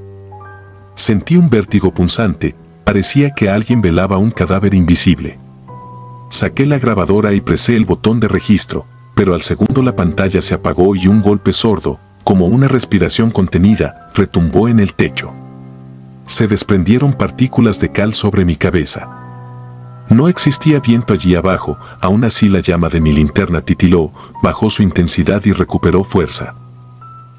Sentí un vértigo punzante, parecía que alguien velaba un cadáver invisible. Saqué la grabadora y presé el botón de registro, pero al segundo la pantalla se apagó y un golpe sordo, como una respiración contenida, retumbó en el techo. Se desprendieron partículas de cal sobre mi cabeza. No existía viento allí abajo, aún así la llama de mi linterna titiló, bajó su intensidad y recuperó fuerza.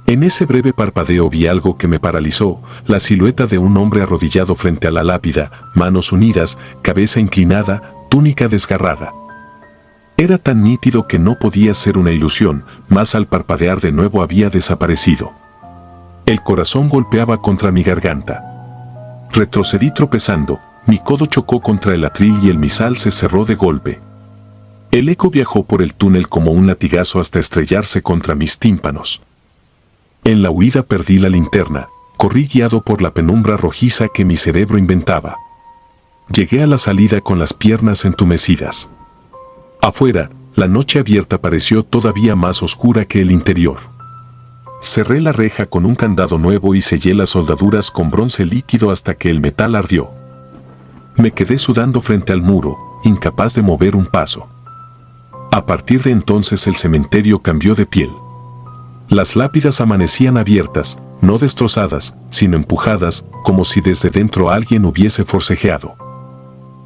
En ese breve parpadeo vi algo que me paralizó: la silueta de un hombre arrodillado frente a la lápida, manos unidas, cabeza inclinada, túnica desgarrada. Era tan nítido que no podía ser una ilusión, mas al parpadear de nuevo había desaparecido. El corazón golpeaba contra mi garganta. Retrocedí tropezando, mi codo chocó contra el atril y el misal se cerró de golpe. El eco viajó por el túnel como un latigazo hasta estrellarse contra mis tímpanos. En la huida perdí la linterna, corrí guiado por la penumbra rojiza que mi cerebro inventaba. Llegué a la salida con las piernas entumecidas. Afuera, la noche abierta pareció todavía más oscura que el interior. Cerré la reja con un candado nuevo y sellé las soldaduras con bronce líquido hasta que el metal ardió. Me quedé sudando frente al muro, incapaz de mover un paso. A partir de entonces el cementerio cambió de piel. Las lápidas amanecían abiertas, no destrozadas, sino empujadas, como si desde dentro alguien hubiese forcejeado.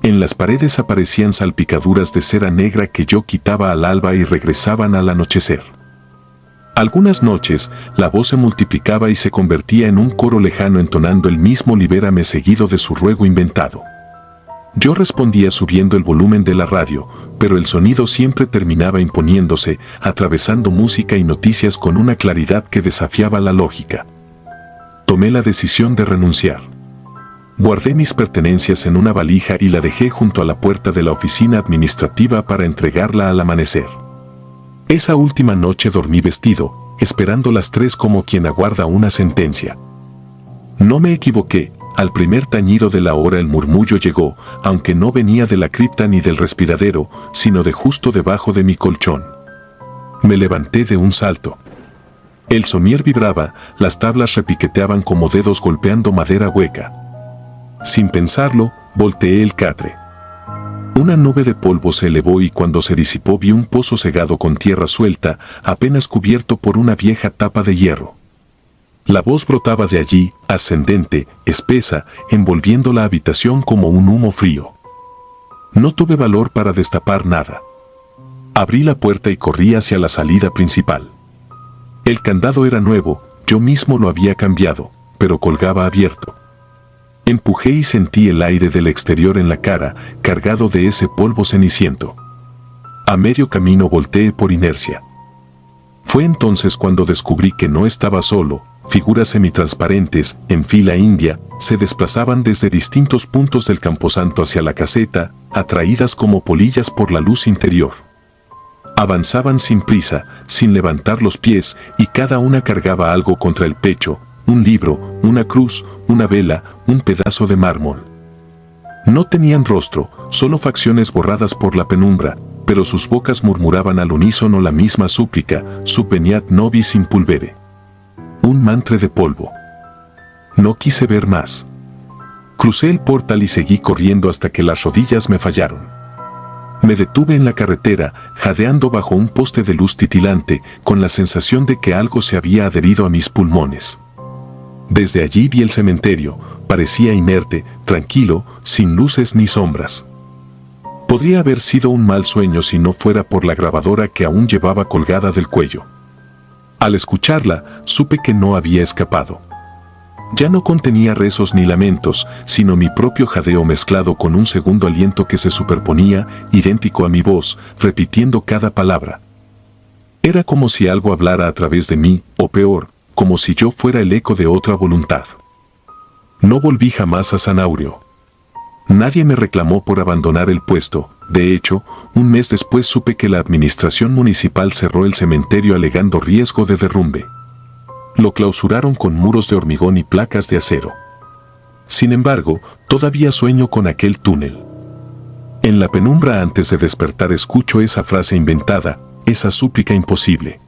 En las paredes aparecían salpicaduras de cera negra que yo quitaba al alba y regresaban al anochecer. Algunas noches, la voz se multiplicaba y se convertía en un coro lejano entonando el mismo libérame seguido de su ruego inventado. Yo respondía subiendo el volumen de la radio, pero el sonido siempre terminaba imponiéndose, atravesando música y noticias con una claridad que desafiaba la lógica. Tomé la decisión de renunciar. Guardé mis pertenencias en una valija y la dejé junto a la puerta de la oficina administrativa para entregarla al amanecer. Esa última noche dormí vestido, esperando las 3 como quien aguarda una sentencia. No me equivoqué. Al primer tañido de la hora el murmullo llegó, aunque no venía de la cripta ni del respiradero, sino de justo debajo de mi colchón. Me levanté de un salto. El somier vibraba, las tablas repiqueteaban como dedos golpeando madera hueca. Sin pensarlo, volteé el catre. Una nube de polvo se elevó y cuando se disipó vi un pozo cegado con tierra suelta, apenas cubierto por una vieja tapa de hierro. La voz brotaba de allí, ascendente, espesa, envolviendo la habitación como un humo frío. No tuve valor para destapar nada. Abrí la puerta y corrí hacia la salida principal. El candado era nuevo, yo mismo lo había cambiado, pero colgaba abierto. Empujé y sentí el aire del exterior en la cara, cargado de ese polvo ceniciento. A medio camino volteé por inercia. Fue entonces cuando descubrí que no estaba solo. Figuras semitransparentes, en fila india, se desplazaban desde distintos puntos del camposanto hacia la caseta, atraídas como polillas por la luz interior. Avanzaban sin prisa, sin levantar los pies, y cada una cargaba algo contra el pecho, un libro, una cruz, una vela, un pedazo de mármol. No tenían rostro, solo facciones borradas por la penumbra, pero sus bocas murmuraban al unísono la misma súplica, subveniat nobis in pulvere. Un mantre de polvo. No quise ver más. Crucé el portal y seguí corriendo hasta que las rodillas me fallaron. Me detuve en la carretera, jadeando bajo un poste de luz titilante, con la sensación de que algo se había adherido a mis pulmones. Desde allí vi el cementerio, parecía inerte, tranquilo, sin luces ni sombras. Podría haber sido un mal sueño si no fuera por la grabadora que aún llevaba colgada del cuello. Al escucharla, supe que no había escapado. Ya no contenía rezos ni lamentos, sino mi propio jadeo mezclado con un segundo aliento que se superponía, idéntico a mi voz, repitiendo cada palabra. Era como si algo hablara a través de mí, o peor, como si yo fuera el eco de otra voluntad. No volví jamás a Sanaurio. Nadie me reclamó por abandonar el puesto. De hecho, un mes después supe que la administración municipal cerró el cementerio alegando riesgo de derrumbe. Lo clausuraron con muros de hormigón y placas de acero. Sin embargo, todavía sueño con aquel túnel. En la penumbra antes de despertar escucho esa frase inventada, esa súplica imposible.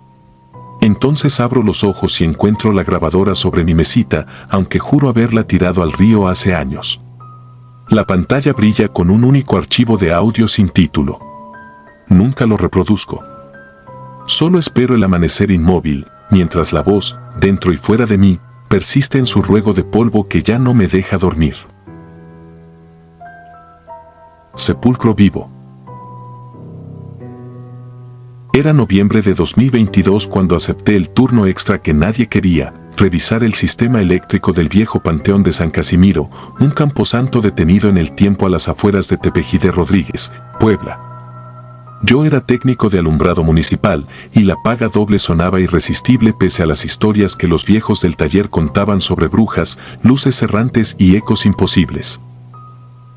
Entonces abro los ojos y encuentro la grabadora sobre mi mesita, aunque juro haberla tirado al río hace años. La pantalla brilla con un único archivo de audio sin título. Nunca lo reproduzco. Solo espero el amanecer inmóvil, mientras la voz, dentro y fuera de mí, persiste en su ruego de polvo que ya no me deja dormir. Sepulcro vivo. Era noviembre de 2022 cuando acepté el turno extra que nadie quería, revisar el sistema eléctrico del viejo Panteón de San Casimiro, un camposanto detenido en el tiempo a las afueras de Tepeji de Rodríguez, Puebla. Yo era técnico de alumbrado municipal y la paga doble sonaba irresistible pese a las historias que los viejos del taller contaban sobre brujas, luces errantes y ecos imposibles.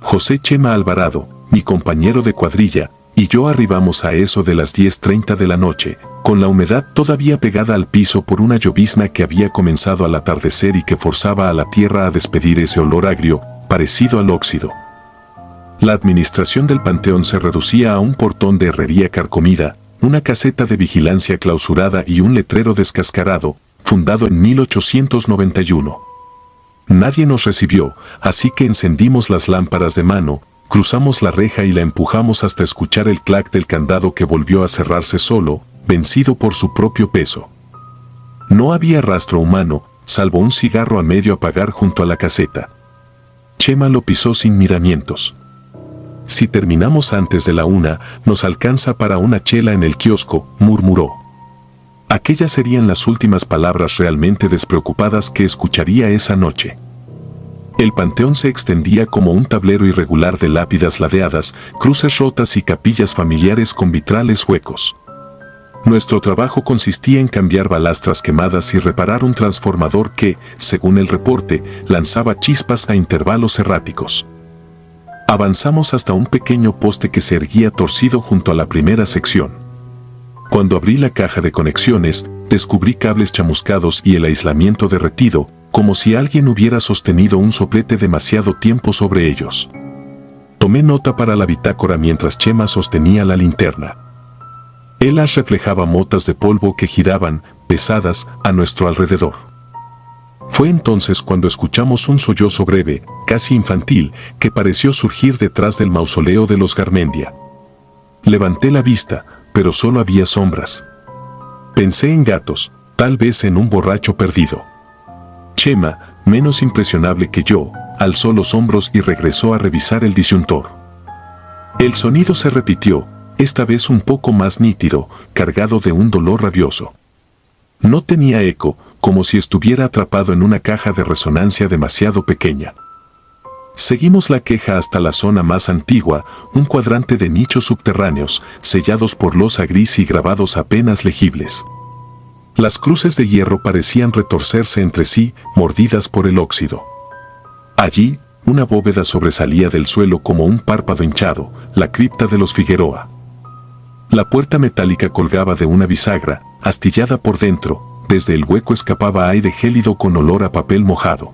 José Chema Alvarado, mi compañero de cuadrilla, y yo arribamos a eso de las 10:30 de la noche, con la humedad todavía pegada al piso por una llovizna que había comenzado al atardecer y que forzaba a la tierra a despedir ese olor agrio, parecido al óxido. La administración del panteón se reducía a un portón de herrería carcomida, una caseta de vigilancia clausurada y un letrero descascarado, fundado en 1891. Nadie nos recibió, así que encendimos las lámparas de mano, cruzamos la reja y la empujamos hasta escuchar el clac del candado que volvió a cerrarse solo, vencido por su propio peso. No había rastro humano, salvo un cigarro a medio apagar junto a la caseta. Chema lo pisó sin miramientos. Si terminamos antes de la 1, nos alcanza para una chela en el kiosco, murmuró. Aquellas serían las últimas palabras realmente despreocupadas que escucharía esa noche. El panteón se extendía como un tablero irregular de lápidas ladeadas, cruces rotas y capillas familiares con vitrales huecos. Nuestro trabajo consistía en cambiar balastras quemadas y reparar un transformador que, según el reporte, lanzaba chispas a intervalos erráticos. Avanzamos hasta un pequeño poste que se erguía torcido junto a la primera sección. Cuando abrí la caja de conexiones, descubrí cables chamuscados y el aislamiento derretido, como si alguien hubiera sostenido un soplete demasiado tiempo sobre ellos. Tomé nota para la bitácora mientras Chema sostenía la linterna. Él las reflejaba motas de polvo que giraban, pesadas, a nuestro alrededor. Fue entonces cuando escuchamos un sollozo breve, casi infantil, que pareció surgir detrás del mausoleo de los Garmendia. Levanté la vista, pero solo había sombras. Pensé en gatos, tal vez en un borracho perdido. Chema, menos impresionable que yo, alzó los hombros y regresó a revisar el disyuntor. El sonido se repitió, esta vez un poco más nítido, cargado de un dolor rabioso. No tenía eco, como si estuviera atrapado en una caja de resonancia demasiado pequeña. Seguimos la queja hasta la zona más antigua, un cuadrante de nichos subterráneos, sellados por losa gris y grabados apenas legibles. Las cruces de hierro parecían retorcerse entre sí, mordidas por el óxido. Allí, una bóveda sobresalía del suelo como un párpado hinchado, la cripta de los Figueroa. La puerta metálica colgaba de una bisagra, astillada por dentro, desde el hueco escapaba aire gélido con olor a papel mojado.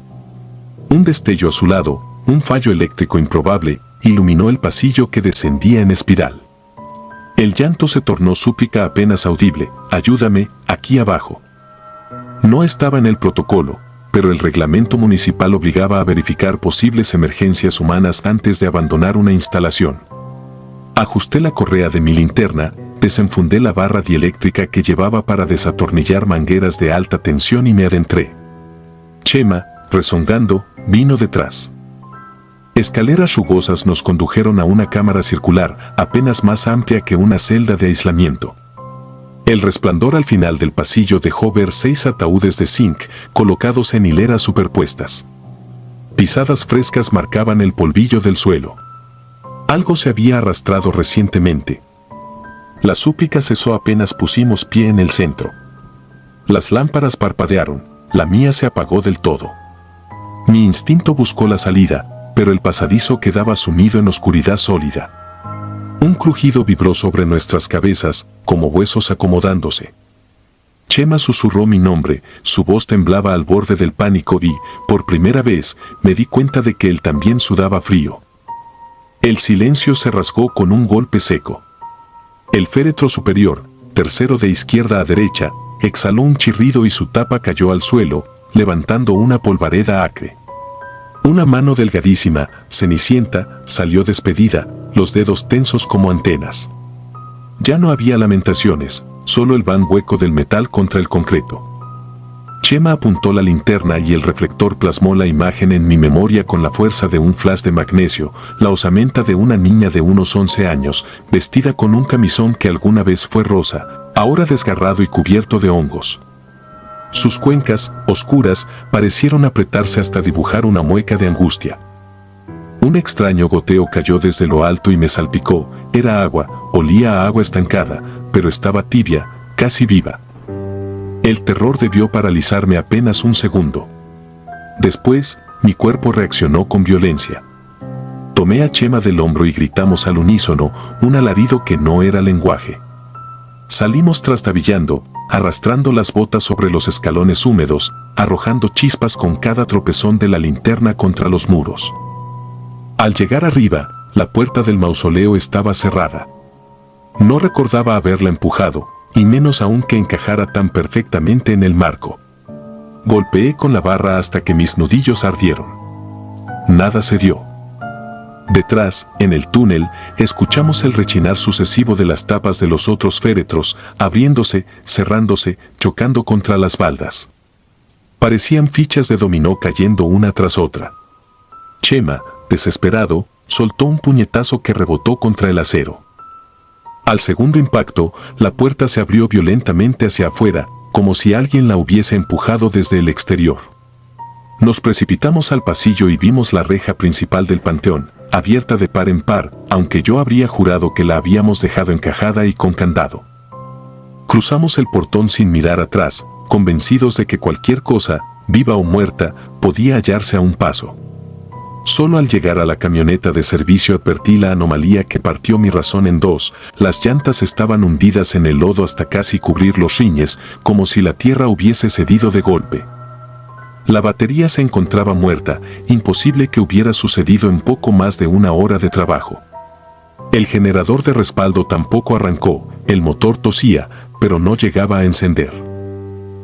Un destello azulado, un fallo eléctrico improbable, iluminó el pasillo que descendía en espiral. El llanto se tornó súplica apenas audible, ayúdame, aquí abajo. No estaba en el protocolo, pero el reglamento municipal obligaba a verificar posibles emergencias humanas antes de abandonar una instalación. Ajusté la correa de mi linterna, desenfundé la barra dieléctrica que llevaba para desatornillar mangueras de alta tensión y me adentré. Chema, rezongando, vino detrás. Escaleras rugosas nos condujeron a una cámara circular, apenas más amplia que una celda de aislamiento. El resplandor al final del pasillo dejó ver 6 ataúdes de zinc, colocados en hileras superpuestas. Pisadas frescas marcaban el polvillo del suelo. Algo se había arrastrado recientemente. La súplica cesó apenas pusimos pie en el centro. Las lámparas parpadearon, la mía se apagó del todo. Mi instinto buscó la salida, pero el pasadizo quedaba sumido en oscuridad sólida. Un crujido vibró sobre nuestras cabezas, como huesos acomodándose. Chema susurró mi nombre, su voz temblaba al borde del pánico y, por primera vez, me di cuenta de que él también sudaba frío. El silencio se rasgó con un golpe seco. El féretro superior, tercero de izquierda a derecha, exhaló un chirrido y su tapa cayó al suelo, levantando una polvareda acre. Una mano delgadísima, cenicienta, salió despedida, los dedos tensos como antenas. Ya no había lamentaciones, solo el van hueco del metal contra el concreto. Chema apuntó la linterna y el reflector plasmó la imagen en mi memoria con la fuerza de un flash de magnesio, la osamenta de una niña de unos 11 años, vestida con un camisón que alguna vez fue rosa, ahora desgarrado y cubierto de hongos. Sus cuencas, oscuras, parecieron apretarse hasta dibujar una mueca de angustia. Un extraño goteo cayó desde lo alto y me salpicó, era agua, olía a agua estancada, pero estaba tibia, casi viva. El terror debió paralizarme apenas un segundo. Después, mi cuerpo reaccionó con violencia. Tomé a Chema del hombro y gritamos al unísono un alarido que no era lenguaje. Salimos trastabillando, arrastrando las botas sobre los escalones húmedos, arrojando chispas con cada tropezón de la linterna contra los muros. Al llegar arriba, la puerta del mausoleo estaba cerrada. No recordaba haberla empujado, y menos aún que encajara tan perfectamente en el marco. Golpeé con la barra hasta que mis nudillos ardieron. Nada se dio. Detrás, en el túnel, escuchamos el rechinar sucesivo de las tapas de los otros féretros, abriéndose, cerrándose, chocando contra las baldas. Parecían fichas de dominó cayendo una tras otra. Chema, desesperado, soltó un puñetazo que rebotó contra el acero. Al segundo impacto, la puerta se abrió violentamente hacia afuera, como si alguien la hubiese empujado desde el exterior. Nos precipitamos al pasillo y vimos la reja principal del panteón, abierta de par en par, aunque yo habría jurado que la habíamos dejado encajada y con candado. Cruzamos el portón sin mirar atrás, convencidos de que cualquier cosa, viva o muerta, podía hallarse a un paso. Solo al llegar a la camioneta de servicio advertí la anomalía que partió mi razón en dos. Las llantas estaban hundidas en el lodo hasta casi cubrir los riñes, como si la tierra hubiese cedido de golpe. La batería se encontraba muerta, imposible que hubiera sucedido en poco más de una hora de trabajo. El generador de respaldo tampoco arrancó, el motor tosía, pero no llegaba a encender.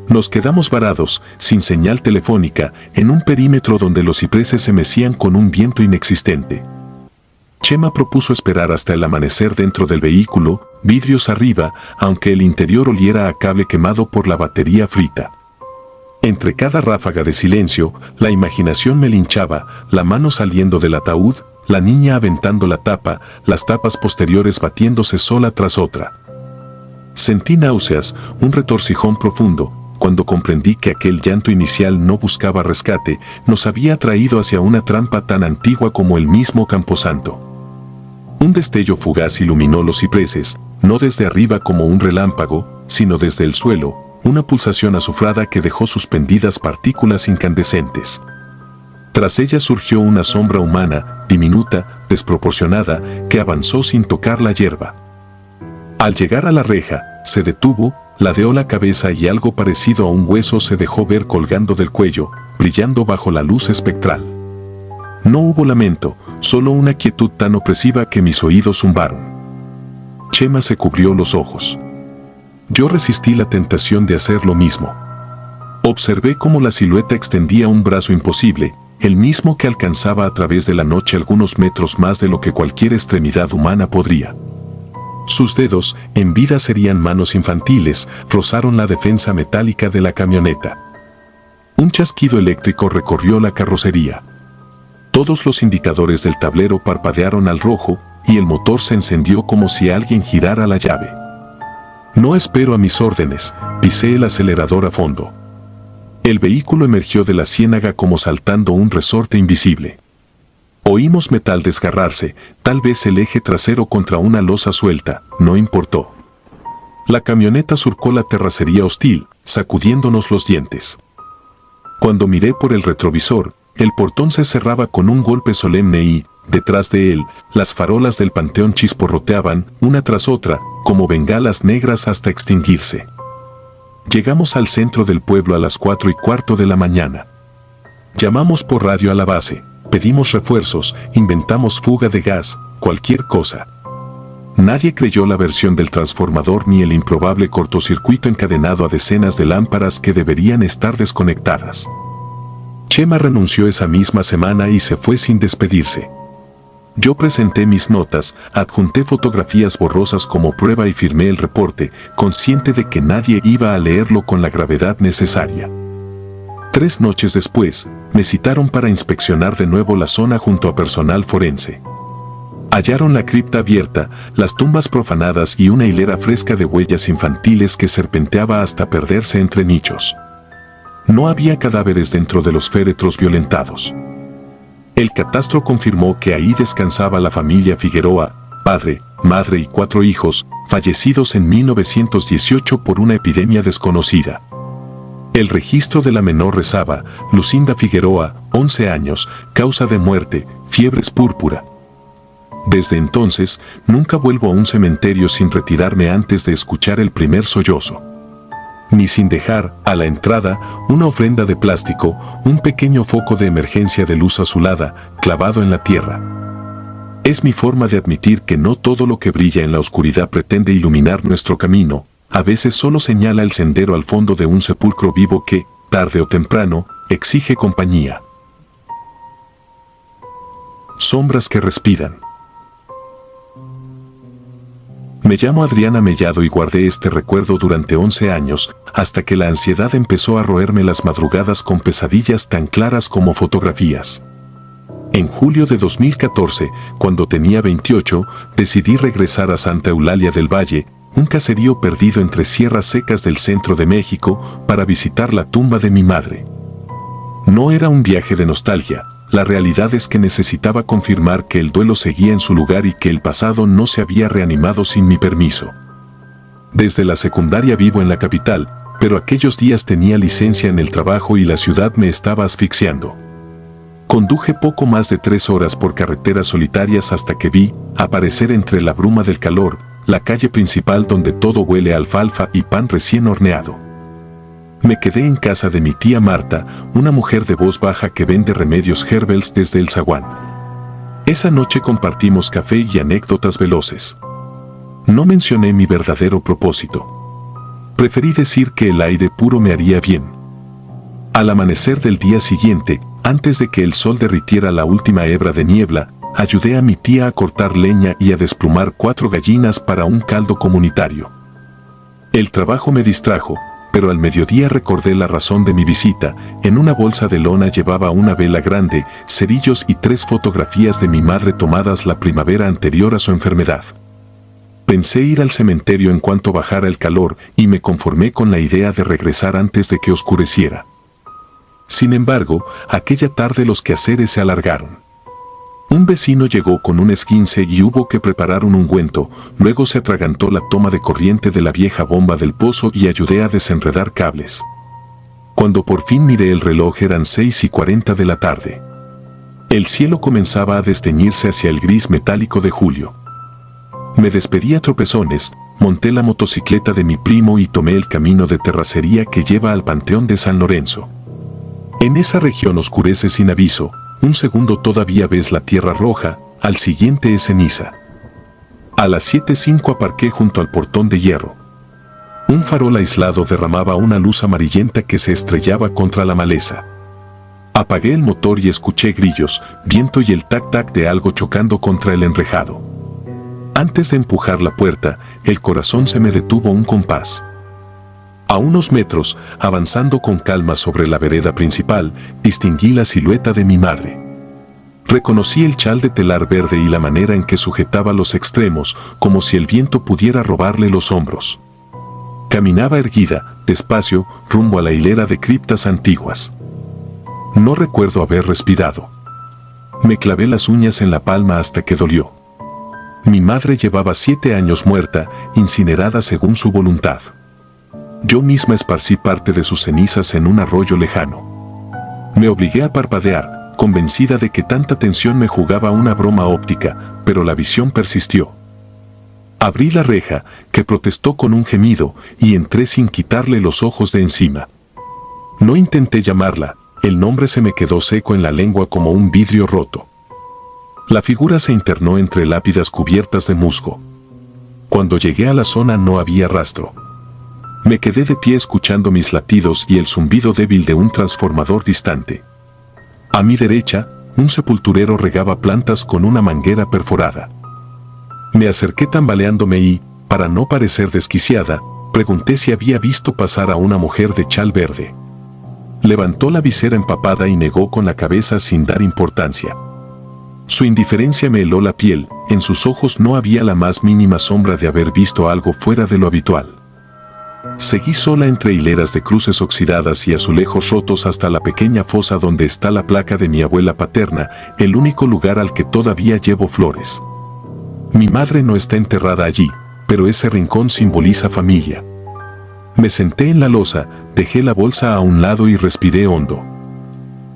Nos quedamos varados, sin señal telefónica, en un perímetro donde los cipreses se mecían con un viento inexistente. Chema propuso esperar hasta el amanecer dentro del vehículo, vidrios arriba, aunque el interior oliera a cable quemado por la batería frita. Entre cada ráfaga de silencio, la imaginación me linchaba, la mano saliendo del ataúd, la niña aventando la tapa, las tapas posteriores batiéndose sola tras otra. Sentí náuseas, un retorcijón profundo, cuando comprendí que aquel llanto inicial no buscaba rescate, nos había traído hacia una trampa tan antigua como el mismo Camposanto. Un destello fugaz iluminó los cipreses, no desde arriba como un relámpago, sino desde el suelo, una pulsación azufrada que dejó suspendidas partículas incandescentes. Tras ella surgió una sombra humana, diminuta, desproporcionada, que avanzó sin tocar la hierba. Al llegar a la reja, se detuvo, ladeó la cabeza y algo parecido a un hueso se dejó ver colgando del cuello, brillando bajo la luz espectral. No hubo lamento, solo una quietud tan opresiva que mis oídos zumbaron. Chema se cubrió los ojos. Yo resistí la tentación de hacer lo mismo. Observé cómo la silueta extendía un brazo imposible, el mismo que alcanzaba a través de la noche algunos metros más de lo que cualquier extremidad humana podría. Sus dedos, en vida serían manos infantiles, rozaron la defensa metálica de la camioneta. Un chasquido eléctrico recorrió la carrocería. Todos los indicadores del tablero parpadearon al rojo y el motor se encendió como si alguien girara la llave. No espero a mis órdenes, pisé el acelerador a fondo. El vehículo emergió de la ciénaga como saltando un resorte invisible. Oímos metal desgarrarse, tal vez el eje trasero contra una losa suelta, no importó. La camioneta surcó la terracería hostil, sacudiéndonos los dientes. Cuando miré por el retrovisor, el portón se cerraba con un golpe solemne y, detrás de él, las farolas del panteón chisporroteaban, una tras otra, como bengalas negras hasta extinguirse. Llegamos al centro del pueblo a las 4:15 de la mañana. Llamamos por radio a la base. Pedimos refuerzos, inventamos fuga de gas, cualquier cosa. Nadie creyó la versión del transformador ni el improbable cortocircuito encadenado a decenas de lámparas que deberían estar desconectadas. Chema renunció esa misma semana y se fue sin despedirse. Yo presenté mis notas, adjunté fotografías borrosas como prueba y firmé el reporte, consciente de que nadie iba a leerlo con la gravedad necesaria. 3 noches después, me citaron para inspeccionar de nuevo la zona junto a personal forense. Hallaron la cripta abierta, las tumbas profanadas y una hilera fresca de huellas infantiles que serpenteaba hasta perderse entre nichos. No había cadáveres dentro de los féretros violentados. El catastro confirmó que ahí descansaba la familia Figueroa, padre, madre y 4 hijos, fallecidos en 1918 por una epidemia desconocida. El registro de la menor rezaba, Lucinda Figueroa, 11 años, causa de muerte, fiebres púrpura. Desde entonces, nunca vuelvo a un cementerio sin retirarme antes de escuchar el primer sollozo. Ni sin dejar, a la entrada, una ofrenda de plástico, un pequeño foco de emergencia de luz azulada, clavado en la tierra. Es mi forma de admitir que no todo lo que brilla en la oscuridad pretende iluminar nuestro camino, a veces solo señala el sendero al fondo de un sepulcro vivo que, tarde o temprano, exige compañía. Sombras que respiran. Me llamo Adriana Mellado y guardé este recuerdo durante 11 años, hasta que la ansiedad empezó a roerme las madrugadas con pesadillas tan claras como fotografías. En julio de 2014, cuando tenía 28, decidí regresar a Santa Eulalia del Valle, un caserío perdido entre sierras secas del centro de México, para visitar la tumba de mi madre. No era un viaje de nostalgia. La realidad es que necesitaba confirmar que el duelo seguía en su lugar y que el pasado no se había reanimado sin mi permiso. Desde la secundaria vivo en la capital, pero aquellos días tenía licencia en el trabajo y la ciudad me estaba asfixiando. Conduje poco más de 3 horas por carreteras solitarias hasta que vi, aparecer entre la bruma del calor, la calle principal donde todo huele a alfalfa y pan recién horneado. Me quedé en casa de mi tía Marta, una mujer de voz baja que vende remedios herbales desde el zaguán. Esa noche compartimos café y anécdotas veloces. No mencioné mi verdadero propósito. Preferí decir que el aire puro me haría bien. Al amanecer del día siguiente, antes de que el sol derritiera la última hebra de niebla, ayudé a mi tía a cortar leña y a desplumar 4 gallinas para un caldo comunitario. El trabajo me distrajo, pero al mediodía recordé la razón de mi visita. En una bolsa de lona llevaba una vela grande, cerillos y 3 fotografías de mi madre tomadas la primavera anterior a su enfermedad. Pensé ir al cementerio en cuanto bajara el calor y me conformé con la idea de regresar antes de que oscureciera. Sin embargo, aquella tarde los quehaceres se alargaron. Un vecino llegó con un esguince y hubo que preparar un ungüento, luego se atragantó la toma de corriente de la vieja bomba del pozo y ayudé a desenredar cables. Cuando por fin miré el reloj eran 6:40 de la tarde. El cielo comenzaba a desteñirse hacia el gris metálico de julio. Me despedí a tropezones, monté la motocicleta de mi primo y tomé el camino de terracería que lleva al Panteón de San Lorenzo. En esa región oscurece sin aviso. Un segundo todavía ves la tierra roja, al siguiente es ceniza. A las 7:05 aparqué junto al portón de hierro. Un farol aislado derramaba una luz amarillenta que se estrellaba contra la maleza. Apagué el motor y escuché grillos, viento y el tac-tac de algo chocando contra el enrejado. Antes de empujar la puerta, el corazón se me detuvo un compás. A unos metros, avanzando con calma sobre la vereda principal, distinguí la silueta de mi madre. Reconocí el chal de telar verde y la manera en que sujetaba los extremos, como si el viento pudiera robarle los hombros. Caminaba erguida, despacio, rumbo a la hilera de criptas antiguas. No recuerdo haber respirado. Me clavé las uñas en la palma hasta que dolió. Mi madre llevaba 7 años muerta, incinerada según su voluntad. Yo misma esparcí parte de sus cenizas en un arroyo lejano. Me obligué a parpadear, convencida de que tanta tensión me jugaba una broma óptica, pero la visión persistió. Abrí la reja, que protestó con un gemido, y entré sin quitarle los ojos de encima. No intenté llamarla, el nombre se me quedó seco en la lengua como un vidrio roto. La figura se internó entre lápidas cubiertas de musgo. Cuando llegué a la zona no había rastro. Me quedé de pie escuchando mis latidos y el zumbido débil de un transformador distante. A mi derecha, un sepulturero regaba plantas con una manguera perforada. Me acerqué tambaleándome y, para no parecer desquiciada, pregunté si había visto pasar a una mujer de chal verde. Levantó la visera empapada y negó con la cabeza sin dar importancia. Su indiferencia me heló la piel, en sus ojos no había la más mínima sombra de haber visto algo fuera de lo habitual. Seguí sola entre hileras de cruces oxidadas y azulejos rotos hasta la pequeña fosa donde está la placa de mi abuela paterna, el único lugar al que todavía llevo flores. Mi madre no está enterrada allí, pero ese rincón simboliza familia. Me senté en la losa, dejé la bolsa a un lado y respiré hondo.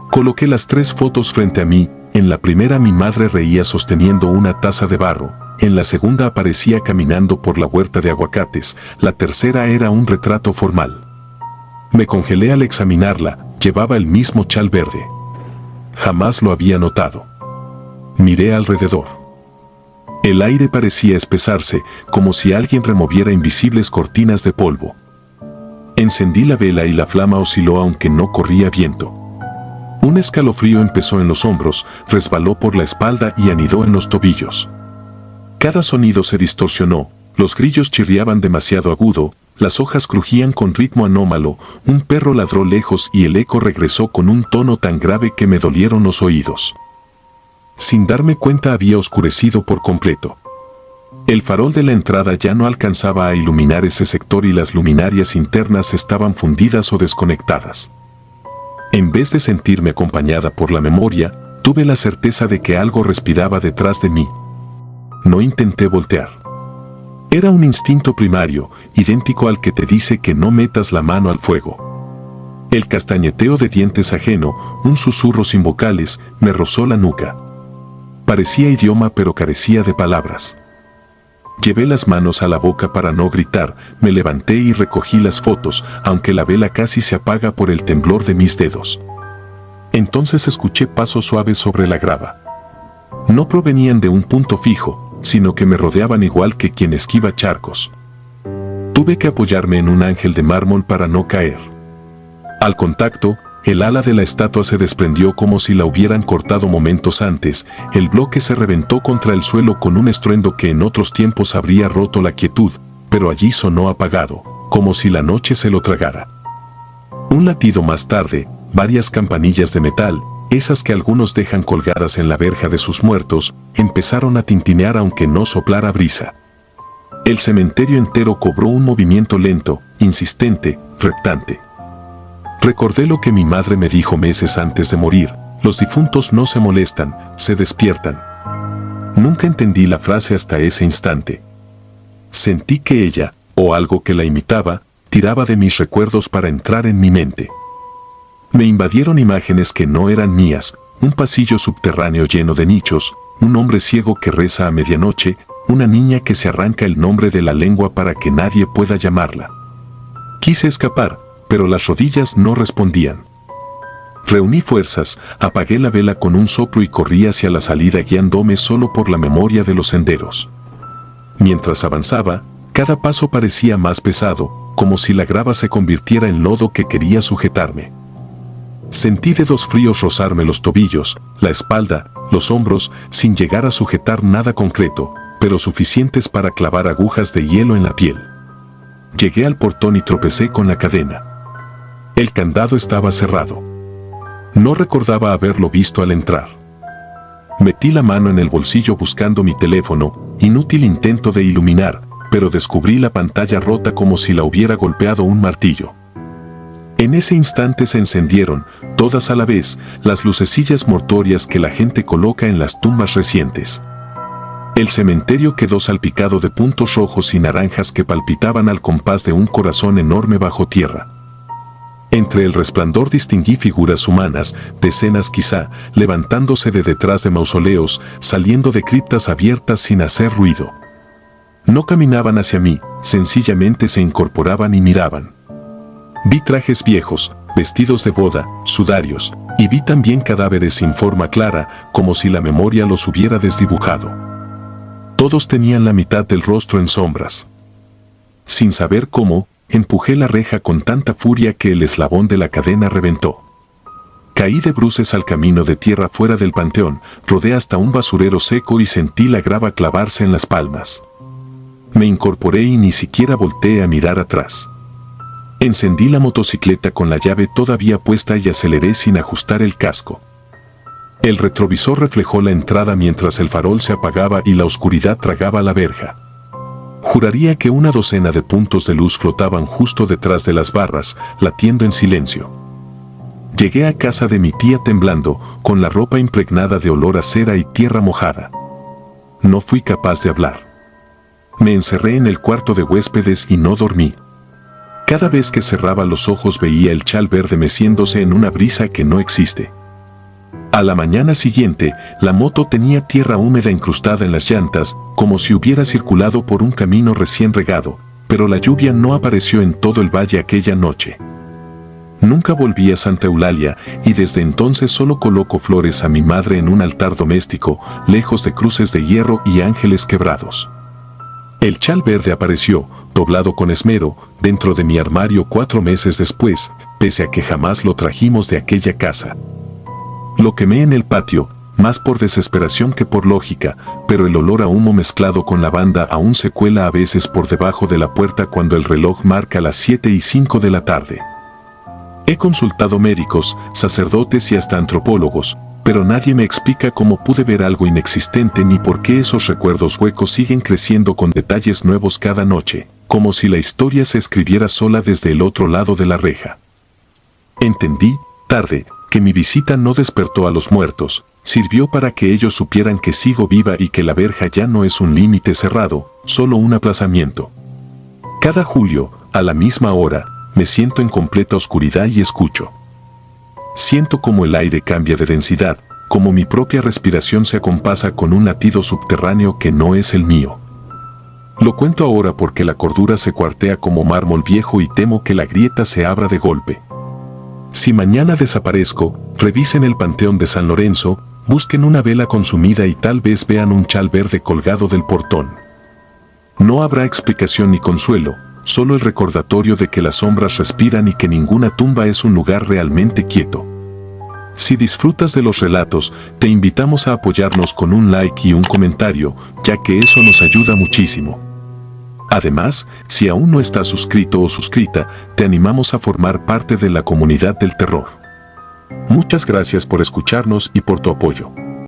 Coloqué las 3 fotos frente a mí, En la primera mi madre reía sosteniendo una taza de barro, en la segunda aparecía caminando por la huerta de aguacates, la tercera era un retrato formal. Me congelé al examinarla, llevaba el mismo chal verde. Jamás lo había notado. Miré alrededor. El aire parecía espesarse, como si alguien removiera invisibles cortinas de polvo. Encendí la vela y la flama osciló aunque no corría viento. Un escalofrío empezó en los hombros, resbaló por la espalda y anidó en los tobillos. Cada sonido se distorsionó, los grillos chirriaban demasiado agudo, las hojas crujían con ritmo anómalo, un perro ladró lejos y el eco regresó con un tono tan grave que me dolieron los oídos. Sin darme cuenta había oscurecido por completo. El farol de la entrada ya no alcanzaba a iluminar ese sector y las luminarias internas estaban fundidas o desconectadas. En vez de sentirme acompañada por la memoria, tuve la certeza de que algo respiraba detrás de mí. No intenté voltear. Era un instinto primario, idéntico al que te dice que no metas la mano al fuego. El castañeteo de dientes ajeno, un susurro sin vocales, me rozó la nuca. Parecía idioma pero carecía de palabras. Llevé las manos a la boca para no gritar, me levanté y recogí las fotos, aunque la vela casi se apaga por el temblor de mis dedos. Entonces escuché pasos suaves sobre la grava. No provenían de un punto fijo, sino que me rodeaban igual que quien esquiva charcos. Tuve que apoyarme en un ángel de mármol para no caer. Al contacto, el ala de la estatua se desprendió como si la hubieran cortado momentos antes, el bloque se reventó contra el suelo con un estruendo que en otros tiempos habría roto la quietud, pero allí sonó apagado, como si la noche se lo tragara. Un latido más tarde, varias campanillas de metal, esas que algunos dejan colgadas en la verja de sus muertos, empezaron a tintinear aunque no soplara brisa. El cementerio entero cobró un movimiento lento, insistente, reptante. Recordé lo que mi madre me dijo meses antes de morir: los difuntos no se molestan, se despiertan. Nunca entendí la frase hasta ese instante. Sentí que ella, o algo que la imitaba, tiraba de mis recuerdos para entrar en mi mente. Me invadieron imágenes que no eran mías, un pasillo subterráneo lleno de nichos, un hombre ciego que reza a medianoche, una niña que se arranca el nombre de la lengua para que nadie pueda llamarla. Quise escapar, pero las rodillas no respondían. Reuní fuerzas, apagué la vela con un soplo y corrí hacia la salida guiándome solo por la memoria de los senderos. Mientras avanzaba, cada paso parecía más pesado, como si la grava se convirtiera en lodo que quería sujetarme. Sentí dedos fríos rozarme los tobillos, la espalda, los hombros, sin llegar a sujetar nada concreto, pero suficientes para clavar agujas de hielo en la piel. Llegué al portón y tropecé con la cadena. El candado estaba cerrado. No recordaba haberlo visto al entrar. Metí la mano en el bolsillo buscando mi teléfono, inútil intento de iluminar, pero descubrí la pantalla rota como si la hubiera golpeado un martillo. En ese instante se encendieron, todas a la vez, las lucecillas mortuorias que la gente coloca en las tumbas recientes. El cementerio quedó salpicado de puntos rojos y naranjas que palpitaban al compás de un corazón enorme bajo tierra. Entre el resplandor distinguí figuras humanas, decenas quizá, levantándose de detrás de mausoleos, saliendo de criptas abiertas sin hacer ruido. No caminaban hacia mí, sencillamente se incorporaban y miraban. Vi trajes viejos, vestidos de boda, sudarios, y vi también cadáveres sin forma clara, como si la memoria los hubiera desdibujado. Todos tenían la mitad del rostro en sombras. Sin saber cómo, empujé la reja con tanta furia que el eslabón de la cadena reventó. Caí de bruces al camino de tierra fuera del panteón, rodé hasta un basurero seco y sentí la grava clavarse en las palmas. Me incorporé y ni siquiera volteé a mirar atrás. Encendí la motocicleta con la llave todavía puesta y aceleré sin ajustar el casco. El retrovisor reflejó la entrada mientras el farol se apagaba y la oscuridad tragaba la verja. Juraría que una docena de puntos de luz flotaban justo detrás de las barras, latiendo en silencio. Llegué a casa de mi tía temblando, con la ropa impregnada de olor a cera y tierra mojada. No fui capaz de hablar. Me encerré en el cuarto de huéspedes y no dormí. Cada vez que cerraba los ojos veía el chal verde meciéndose en una brisa que no existe. A la mañana siguiente, la moto tenía tierra húmeda incrustada en las llantas, como si hubiera circulado por un camino recién regado, pero la lluvia no apareció en todo el valle aquella noche. Nunca volví a Santa Eulalia y desde entonces solo coloco flores a mi madre en un altar doméstico, lejos de cruces de hierro y ángeles quebrados. El chal verde apareció, doblado con esmero, dentro de mi armario 4 meses después, pese a que jamás lo trajimos de aquella casa. Lo quemé en el patio, más por desesperación que por lógica, pero el olor a humo mezclado con lavanda aún se cuela a veces por debajo de la puerta cuando el reloj marca las 7:05 de la tarde. He consultado médicos, sacerdotes y hasta antropólogos, pero nadie me explica cómo pude ver algo inexistente ni por qué esos recuerdos huecos siguen creciendo con detalles nuevos cada noche, como si la historia se escribiera sola desde el otro lado de la reja. Entendí, tarde, que mi visita no despertó a los muertos, sirvió para que ellos supieran que sigo viva y que la verja ya no es un límite cerrado, solo un aplazamiento. Cada julio, a la misma hora, me siento en completa oscuridad y escucho. Siento como el aire cambia de densidad, como mi propia respiración se acompasa con un latido subterráneo que no es el mío. Lo cuento ahora porque la cordura se cuartea como mármol viejo y temo que la grieta se abra de golpe. Si mañana desaparezco, revisen el panteón de San Lorenzo, busquen una vela consumida y tal vez vean un chal verde colgado del portón. No habrá explicación ni consuelo, solo el recordatorio de que las sombras respiran y que ninguna tumba es un lugar realmente quieto. Si disfrutas de los relatos, te invitamos a apoyarnos con un like y un comentario, ya que eso nos ayuda muchísimo. Además, si aún no estás suscrito o suscrita, te animamos a formar parte de la comunidad del terror. Muchas gracias por escucharnos y por tu apoyo.